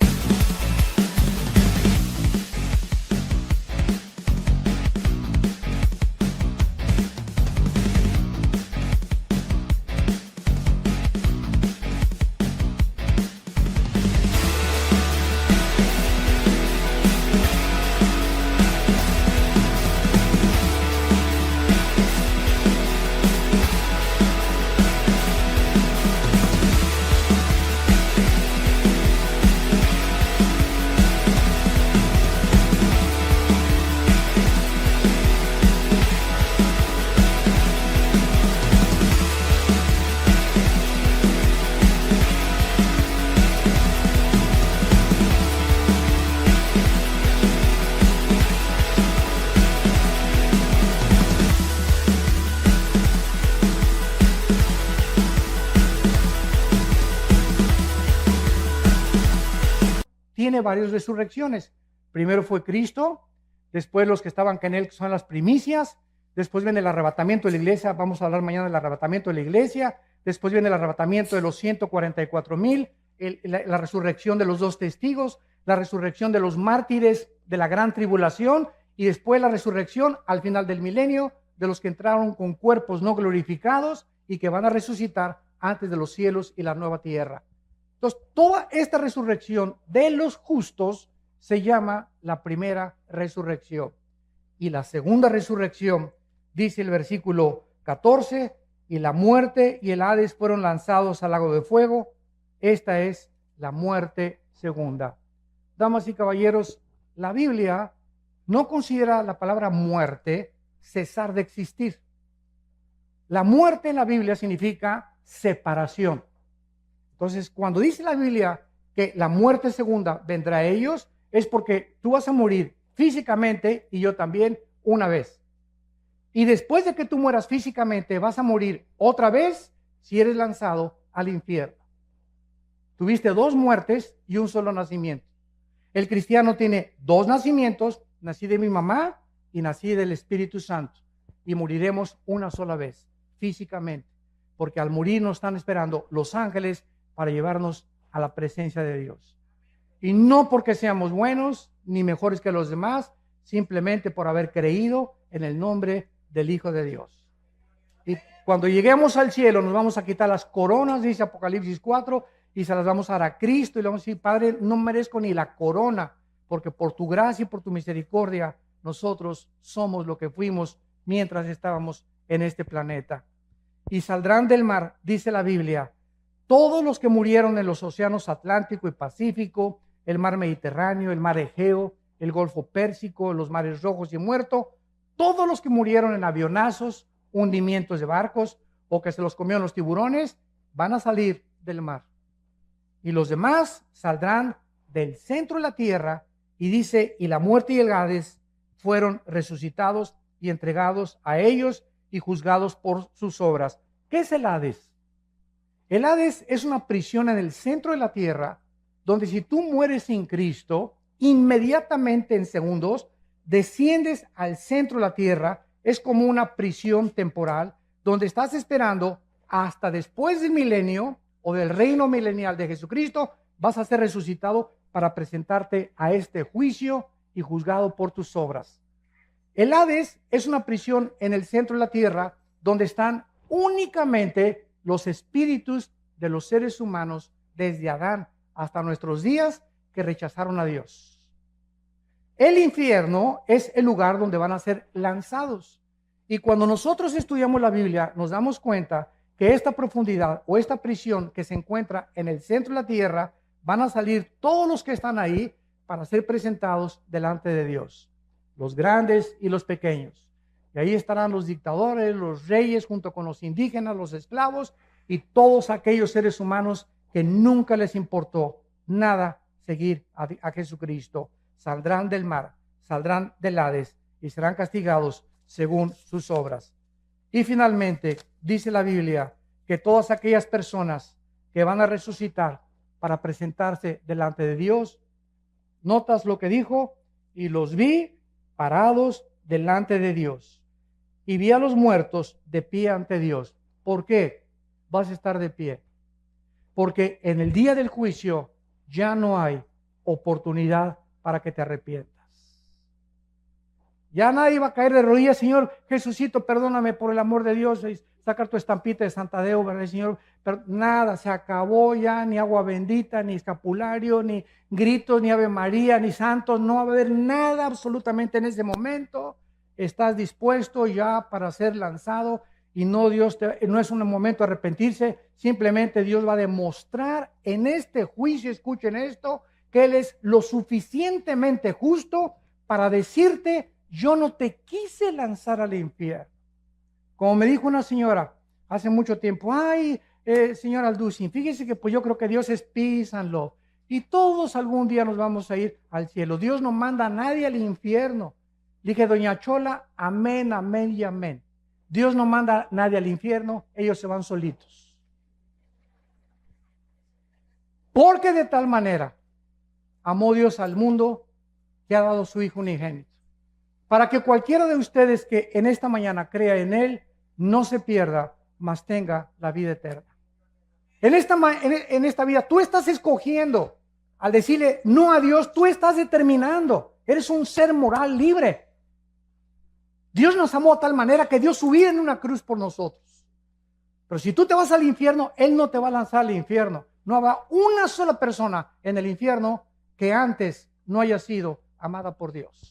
tiene varias resurrecciones. Primero fue Cristo, después los que estaban con él, que son las primicias, después viene el arrebatamiento de la iglesia, vamos a hablar mañana del arrebatamiento de la iglesia, después viene el arrebatamiento de los 144,000, la resurrección de los dos testigos, la resurrección de los mártires de la gran tribulación, y después la resurrección al final del milenio de los que entraron con cuerpos no glorificados y que van a resucitar antes de los cielos y la nueva tierra. Entonces, toda esta resurrección de los justos se llama la primera resurrección. Y la segunda resurrección, dice el versículo 14, y la muerte y el Hades fueron lanzados al lago de fuego. Esta es la muerte segunda. Damas y caballeros, la Biblia no considera la palabra muerte cesar de existir. La muerte en la Biblia significa separación. Entonces, cuando dice la Biblia que la muerte segunda vendrá a ellos, es porque tú vas a morir físicamente y yo también una vez. Y después de que tú mueras físicamente, vas a morir otra vez si eres lanzado al infierno. Tuviste 2 muertes y un solo nacimiento. El cristiano tiene 2 nacimientos, nací de mi mamá y nací del Espíritu Santo. Y moriremos una sola vez, físicamente, porque al morir nos están esperando los ángeles para llevarnos a la presencia de Dios. Y no porque seamos buenos ni mejores que los demás, simplemente por haber creído en el nombre del Hijo de Dios. Y cuando lleguemos al cielo nos vamos a quitar las coronas, dice Apocalipsis 4, y se las vamos a dar a Cristo y le vamos a decir: Padre, no merezco ni la corona, porque por tu gracia y por tu misericordia nosotros somos lo que fuimos mientras estábamos en este planeta. Y saldrán del mar, dice la Biblia, todos los que murieron en los océanos Atlántico y Pacífico, el mar Mediterráneo, el mar Egeo, el Golfo Pérsico, los mares Rojos y Muerto, todos los que murieron en avionazos, hundimientos de barcos o que se los comieron los tiburones, van a salir del mar. Y los demás saldrán del centro de la tierra, y dice: y la muerte y el Hades fueron resucitados y entregados a ellos y juzgados por sus obras. ¿Qué es el Hades? El Hades es una prisión en el centro de la tierra, donde si tú mueres sin Cristo, inmediatamente en segundos desciendes al centro de la tierra. Es como una prisión temporal, donde estás esperando hasta después del milenio o del reino milenial de Jesucristo. Vas a ser resucitado para presentarte a este juicio y juzgado por tus obras. El Hades es una prisión en el centro de la tierra, donde están únicamente los espíritus de los seres humanos desde Adán hasta nuestros días que rechazaron a Dios. El infierno es el lugar donde van a ser lanzados. Y cuando nosotros estudiamos la Biblia, nos damos cuenta que esta profundidad o esta prisión que se encuentra en el centro de la tierra, van a salir todos los que están ahí para ser presentados delante de Dios, los grandes y los pequeños. Y ahí estarán los dictadores, los reyes, junto con los indígenas, los esclavos y todos aquellos seres humanos que nunca les importó nada seguir a Jesucristo. Saldrán del mar, saldrán del Hades y serán castigados según sus obras. Y finalmente, dice la Biblia que todas aquellas personas que van a resucitar para presentarse delante de Dios, notas lo que dijo: y los vi parados delante de Dios, y vi a los muertos de pie ante Dios. ¿Por qué vas a estar de pie? Porque en el día del juicio ya no hay oportunidad para que te arrepientas. Ya nadie va a caer de rodillas: Señor Jesucito, perdóname, por el amor de Dios, y sacar tu estampita de Santadeo, ¿verdad, Señor? Pero nada, se acabó ya, ni agua bendita, ni escapulario, ni gritos, ni Ave María, ni santos. No va a haber nada absolutamente en ese momento. Estás dispuesto ya para ser lanzado, y no es un momento de arrepentirse. Simplemente Dios va a demostrar en este juicio, escuchen esto, que Él es lo suficientemente justo para decirte: yo no te quise lanzar al infierno. Como me dijo una señora hace mucho tiempo: ay, señora Alducin, fíjese que pues yo creo que Dios es peace and love, y todos algún día nos vamos a ir al cielo. Dios no manda a nadie al infierno. Dije: doña Chola, amén, amén y amén. Dios no manda a nadie al infierno, ellos se van solitos. Porque de tal manera amó Dios al mundo que ha dado su Hijo unigénito, para que cualquiera de ustedes que en esta mañana crea en Él no se pierda, mas tenga la vida eterna. En esta vida tú estás escogiendo. Al decirle no a Dios, tú estás determinando. Eres un ser moral libre. Dios nos amó de tal manera que dio su vida en una cruz por nosotros. Pero si tú te vas al infierno, Él no te va a lanzar al infierno. No habrá una sola persona en el infierno que antes no haya sido amada por Dios.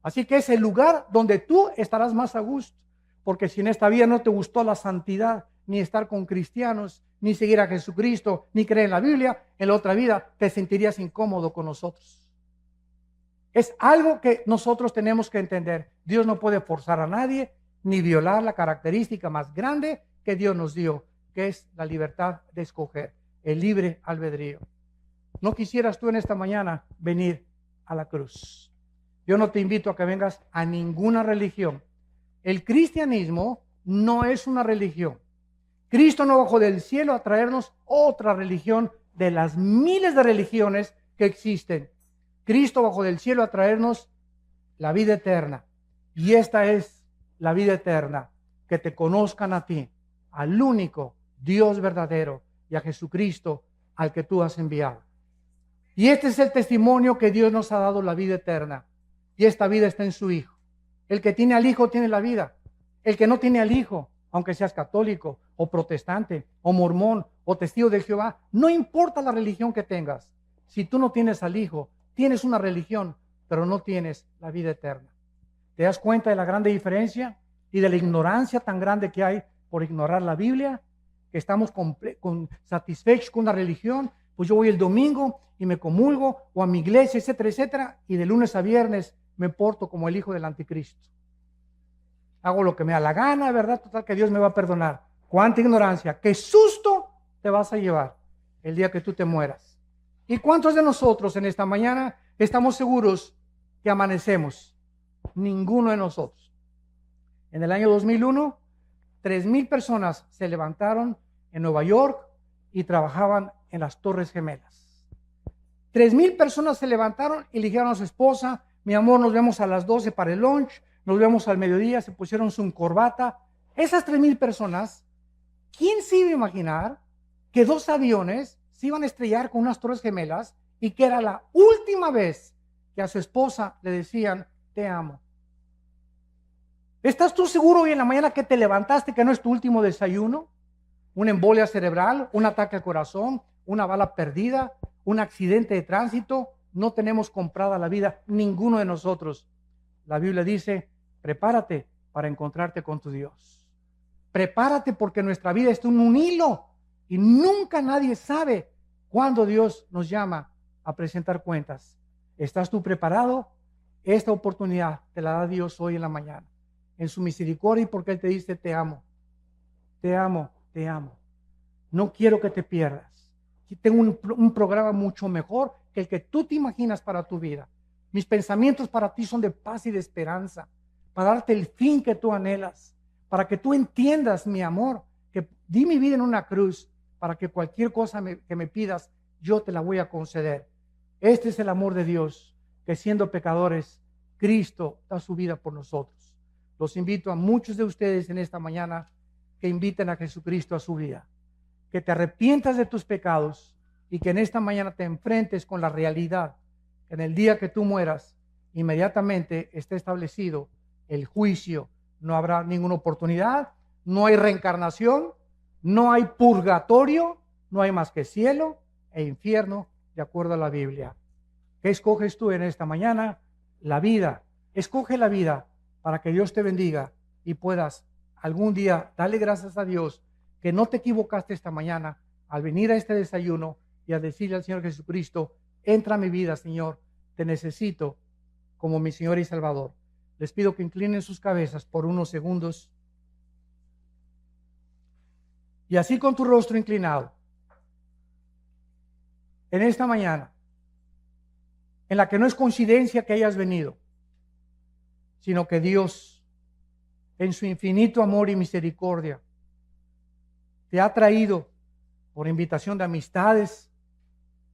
Así que es el lugar donde tú estarás más a gusto. Porque si en esta vida no te gustó la santidad, ni estar con cristianos, ni seguir a Jesucristo, ni creer en la Biblia, en la otra vida te sentirías incómodo con nosotros. Es algo que nosotros tenemos que entender. Dios no puede forzar a nadie, ni violar la característica más grande que Dios nos dio, que es la libertad de escoger, el libre albedrío. ¿No quisieras tú en esta mañana venir a la cruz? Yo no te invito a que vengas a ninguna religión. El cristianismo no es una religión. Cristo no bajó del cielo a traernos otra religión de las miles de religiones que existen. Cristo bajó del cielo a traernos la vida eterna. Y esta es la vida eterna, que te conozcan a ti, al único Dios verdadero, y a Jesucristo al que tú has enviado. Y este es el testimonio que Dios nos ha dado, la vida eterna. Y esta vida está en su Hijo. El que tiene al Hijo tiene la vida. El que no tiene al Hijo, aunque seas católico o protestante o mormón o testigo de Jehová, no importa la religión que tengas. Si tú no tienes al Hijo, tienes una religión, pero no tienes la vida eterna. ¿Te das cuenta de la grande diferencia y de la ignorancia tan grande que hay por ignorar la Biblia? Que estamos satisfechos con una religión. Pues yo voy el domingo y me comulgo, o a mi iglesia, etcétera, etcétera, y de lunes a viernes me porto como el hijo del anticristo. Hago lo que me da la gana, ¿verdad? Total, que Dios me va a perdonar. ¡Cuánta ignorancia! ¡Qué susto te vas a llevar el día que tú te mueras! ¿Y cuántos de nosotros en esta mañana estamos seguros que amanecemos? Ninguno de nosotros. En el año 2001, 3,000 personas se levantaron en Nueva York y trabajaban en las Torres Gemelas. 3,000 personas se levantaron y le dijeron a su esposa: mi amor, nos vemos a las 12 para el lunch, nos vemos al mediodía. Se pusieron su corbata. Esas 3,000 personas, ¿quién se iba a imaginar que 2 aviones se iban a estrellar con unas Torres Gemelas y que era la última vez que a su esposa le decían te amo? ¿Estás tú seguro hoy en la mañana que te levantaste que no es tu último desayuno? ¿Una embolia cerebral, un ataque al corazón, una bala perdida, un accidente de tránsito? No tenemos comprada la vida, ninguno de nosotros. La Biblia dice: prepárate para encontrarte con tu Dios. Prepárate, porque nuestra vida está en un hilo y nunca nadie sabe cuándo Dios nos llama a presentar cuentas. ¿Estás tú preparado? Esta oportunidad te la da Dios hoy en la mañana, en su misericordia, y porque Él te dice te amo, te amo, te amo. No quiero que te pierdas. Tengo un programa mucho mejor que el que tú te imaginas para tu vida. Mis pensamientos para ti son de paz y de esperanza, para darte el fin que tú anhelas, para que tú entiendas, mi amor, que di mi vida en una cruz para que cualquier cosa que me pidas, yo te la voy a conceder. Este es el amor de Dios, que siendo pecadores, Cristo da su vida por nosotros. Los invito a muchos de ustedes en esta mañana que inviten a Jesucristo a su vida, que te arrepientas de tus pecados y que en esta mañana te enfrentes con la realidad que en el día que tú mueras, inmediatamente está establecido el juicio. No habrá ninguna oportunidad, no hay reencarnación, no hay purgatorio, no hay más que cielo e infierno, de acuerdo a la Biblia. ¿Qué escoges tú en esta mañana? La vida. Escoge la vida para que Dios te bendiga y puedas algún día darle gracias a Dios que no te equivocaste esta mañana al venir a este desayuno y a decirle al Señor Jesucristo: entra a mi vida, Señor, te necesito como mi Señor y Salvador. Les pido que inclinen sus cabezas por unos segundos. Y así, con tu rostro inclinado, en esta mañana, en la que no es coincidencia que hayas venido, sino que Dios, en su infinito amor y misericordia, te ha traído por invitación de amistades,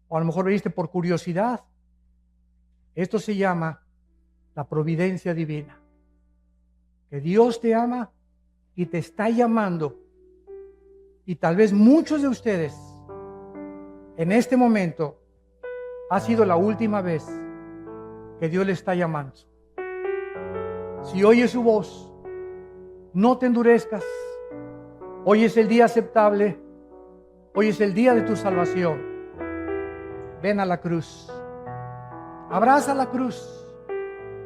o a lo mejor viniste por curiosidad. Esto se llama la providencia divina. Que Dios te ama y te está llamando. Y tal vez muchos de ustedes en este momento ha sido la última vez que Dios le está llamando. Si oyes su voz, no te endurezcas. Hoy es el día aceptable. Hoy es el día de tu salvación. Ven a la cruz. Abraza la cruz,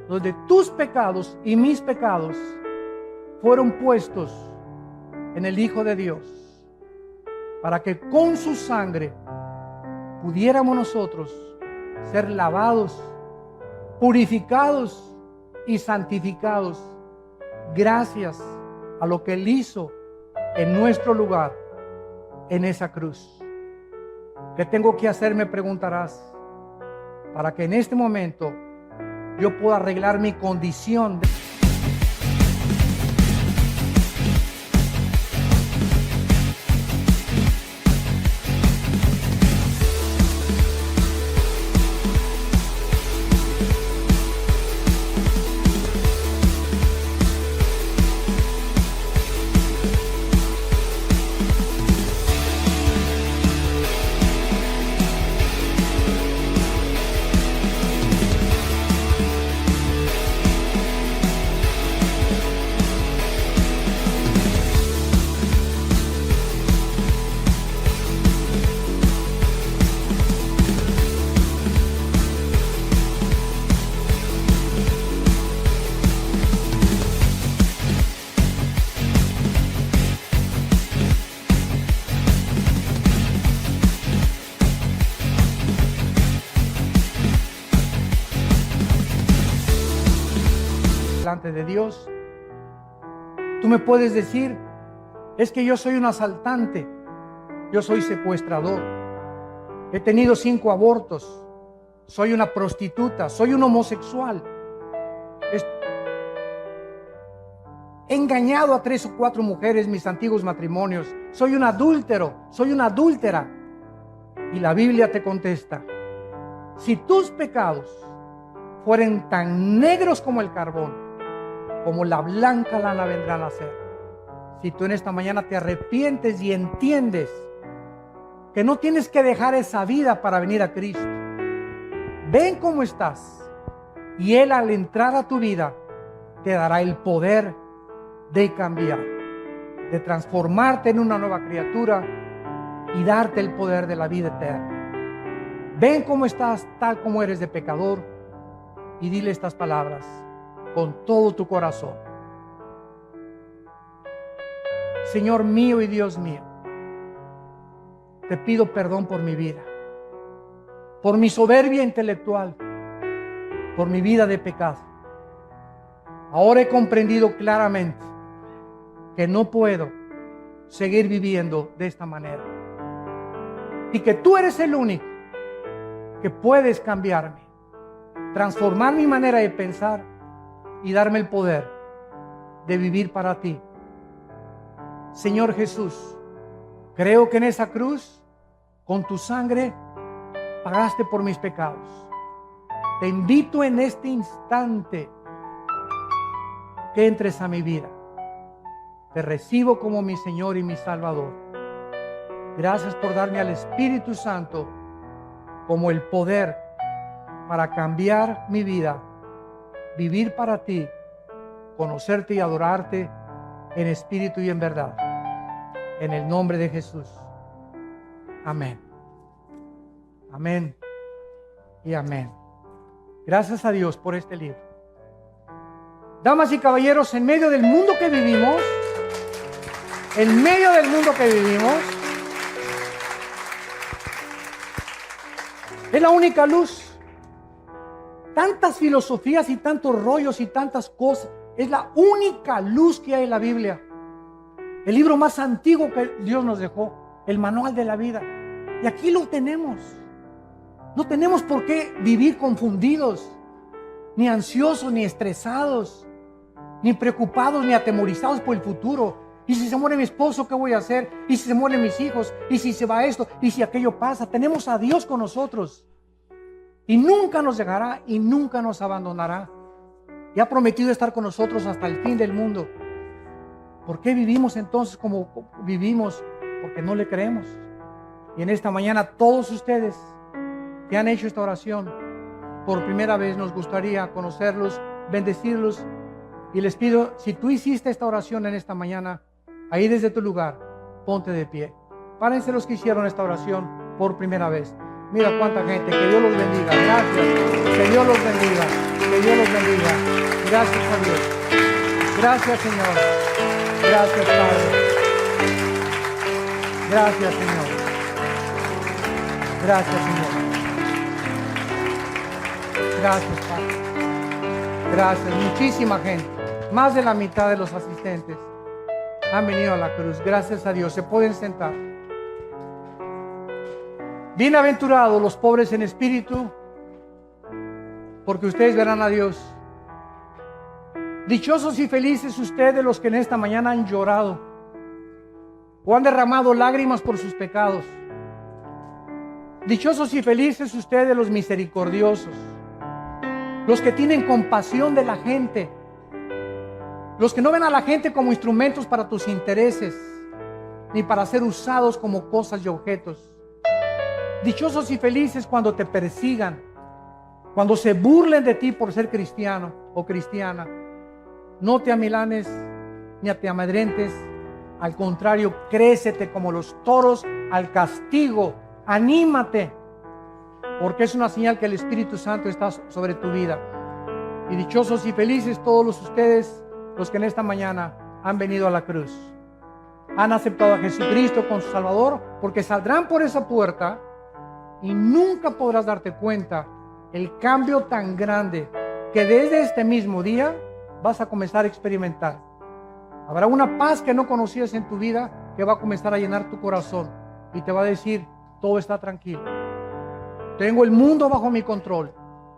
donde tus pecados y mis pecados fueron puestos en el Hijo de Dios, para que con su sangre pudiéramos nosotros ser lavados, purificados y santificados, gracias a lo que Él hizo en nuestro lugar, en esa cruz. ¿Qué tengo que hacer?, me preguntarás, para que en este momento yo puedo arreglar mi condición. Delante de Dios, tú me puedes decir, es que yo soy un asaltante, yo soy secuestrador, he tenido 5 abortos, soy una prostituta, soy un homosexual, he engañado a 3 o 4 mujeres mis antiguos matrimonios, soy un adúltero, soy una adúltera. Y la Biblia te contesta, si tus pecados fueren tan negros como el carbón, como la blanca lana vendrán a ser. Si tú en esta mañana te arrepientes y entiendes que no tienes que dejar esa vida para venir a Cristo, ven cómo estás y Él, al entrar a tu vida, te dará el poder de cambiar, de transformarte en una nueva criatura y darte el poder de la vida eterna. Ven cómo estás tal como eres de pecador y dile estas palabras con todo tu corazón. Señor mío y Dios mío, te pido perdón por mi vida, por mi soberbia intelectual, por mi vida de pecado. Ahora he comprendido claramente que no puedo seguir viviendo de esta manera y que tú eres el único que puedes cambiarme, transformar mi manera de pensar y darme el poder de vivir para ti. Señor Jesús, creo que en esa cruz, con tu sangre, pagaste por mis pecados. Te invito en este instante que entres a mi vida. Te recibo como mi Señor y mi Salvador. Gracias por darme al Espíritu Santo como el poder para cambiar mi vida, vivir para ti, conocerte y adorarte en espíritu y en verdad. En el nombre de Jesús. Amén. Amén y amén. Gracias a Dios por este libro. Damas y caballeros, en medio del mundo que vivimos, es la única luz. Tantas filosofías y tantos rollos y tantas cosas, es la única luz que hay en la Biblia. El libro más antiguo que Dios nos dejó, el manual de la vida. Y aquí lo tenemos. No tenemos por qué vivir confundidos, ni ansiosos, ni estresados, ni preocupados, ni atemorizados por el futuro. Y si se muere mi esposo, ¿qué voy a hacer? Y si se mueren mis hijos, y si se va esto, y si aquello pasa. Tenemos a Dios con nosotros. Y nunca nos dejará y nunca nos abandonará. Y ha prometido estar con nosotros hasta el fin del mundo. ¿Por qué vivimos entonces como vivimos? Porque no le creemos. Y en esta mañana todos ustedes que han hecho esta oración por primera vez, nos gustaría conocerlos, bendecirlos. Y les pido, si tú hiciste esta oración en esta mañana, ahí desde tu lugar, ponte de pie. Párense los que hicieron esta oración por primera vez. Mira cuánta gente, que Dios los bendiga. Gracias, que Dios los bendiga, que Dios los bendiga. Gracias a Dios. Gracias, Señor. Gracias, Padre. Gracias, Señor. Gracias, Señor. Gracias, Padre. Gracias. Muchísima gente, más de la mitad de los asistentes han venido a la cruz. Gracias a Dios. Se pueden sentar. Bienaventurados los pobres en espíritu, porque ustedes verán a Dios. Dichosos y felices ustedes los que en esta mañana han llorado o han derramado lágrimas por sus pecados. Dichosos y felices ustedes los misericordiosos, los que tienen compasión de la gente, los que no ven a la gente como instrumentos para tus intereses, ni para ser usados como cosas y objetos. Dichosos y felices cuando te persigan, cuando se burlen de ti por ser cristiano o cristiana. No te amilanes ni te amedrentes, al contrario, crécete como los toros al castigo. Anímate, porque es una señal que el Espíritu Santo está sobre tu vida. Y dichosos y felices todos ustedes, los que en esta mañana han venido a la cruz, han aceptado a Jesucristo como su Salvador, porque saldrán por esa puerta y nunca podrás darte cuenta el cambio tan grande que desde este mismo día vas a comenzar a experimentar. Habrá una paz que no conocías en tu vida que va a comenzar a llenar tu corazón y te va a decir: todo está tranquilo, tengo el mundo bajo mi control,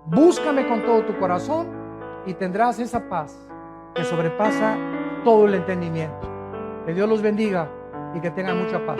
búscame con todo tu corazón y tendrás esa paz que sobrepasa todo el entendimiento. Que Dios los bendiga y que tengan mucha paz.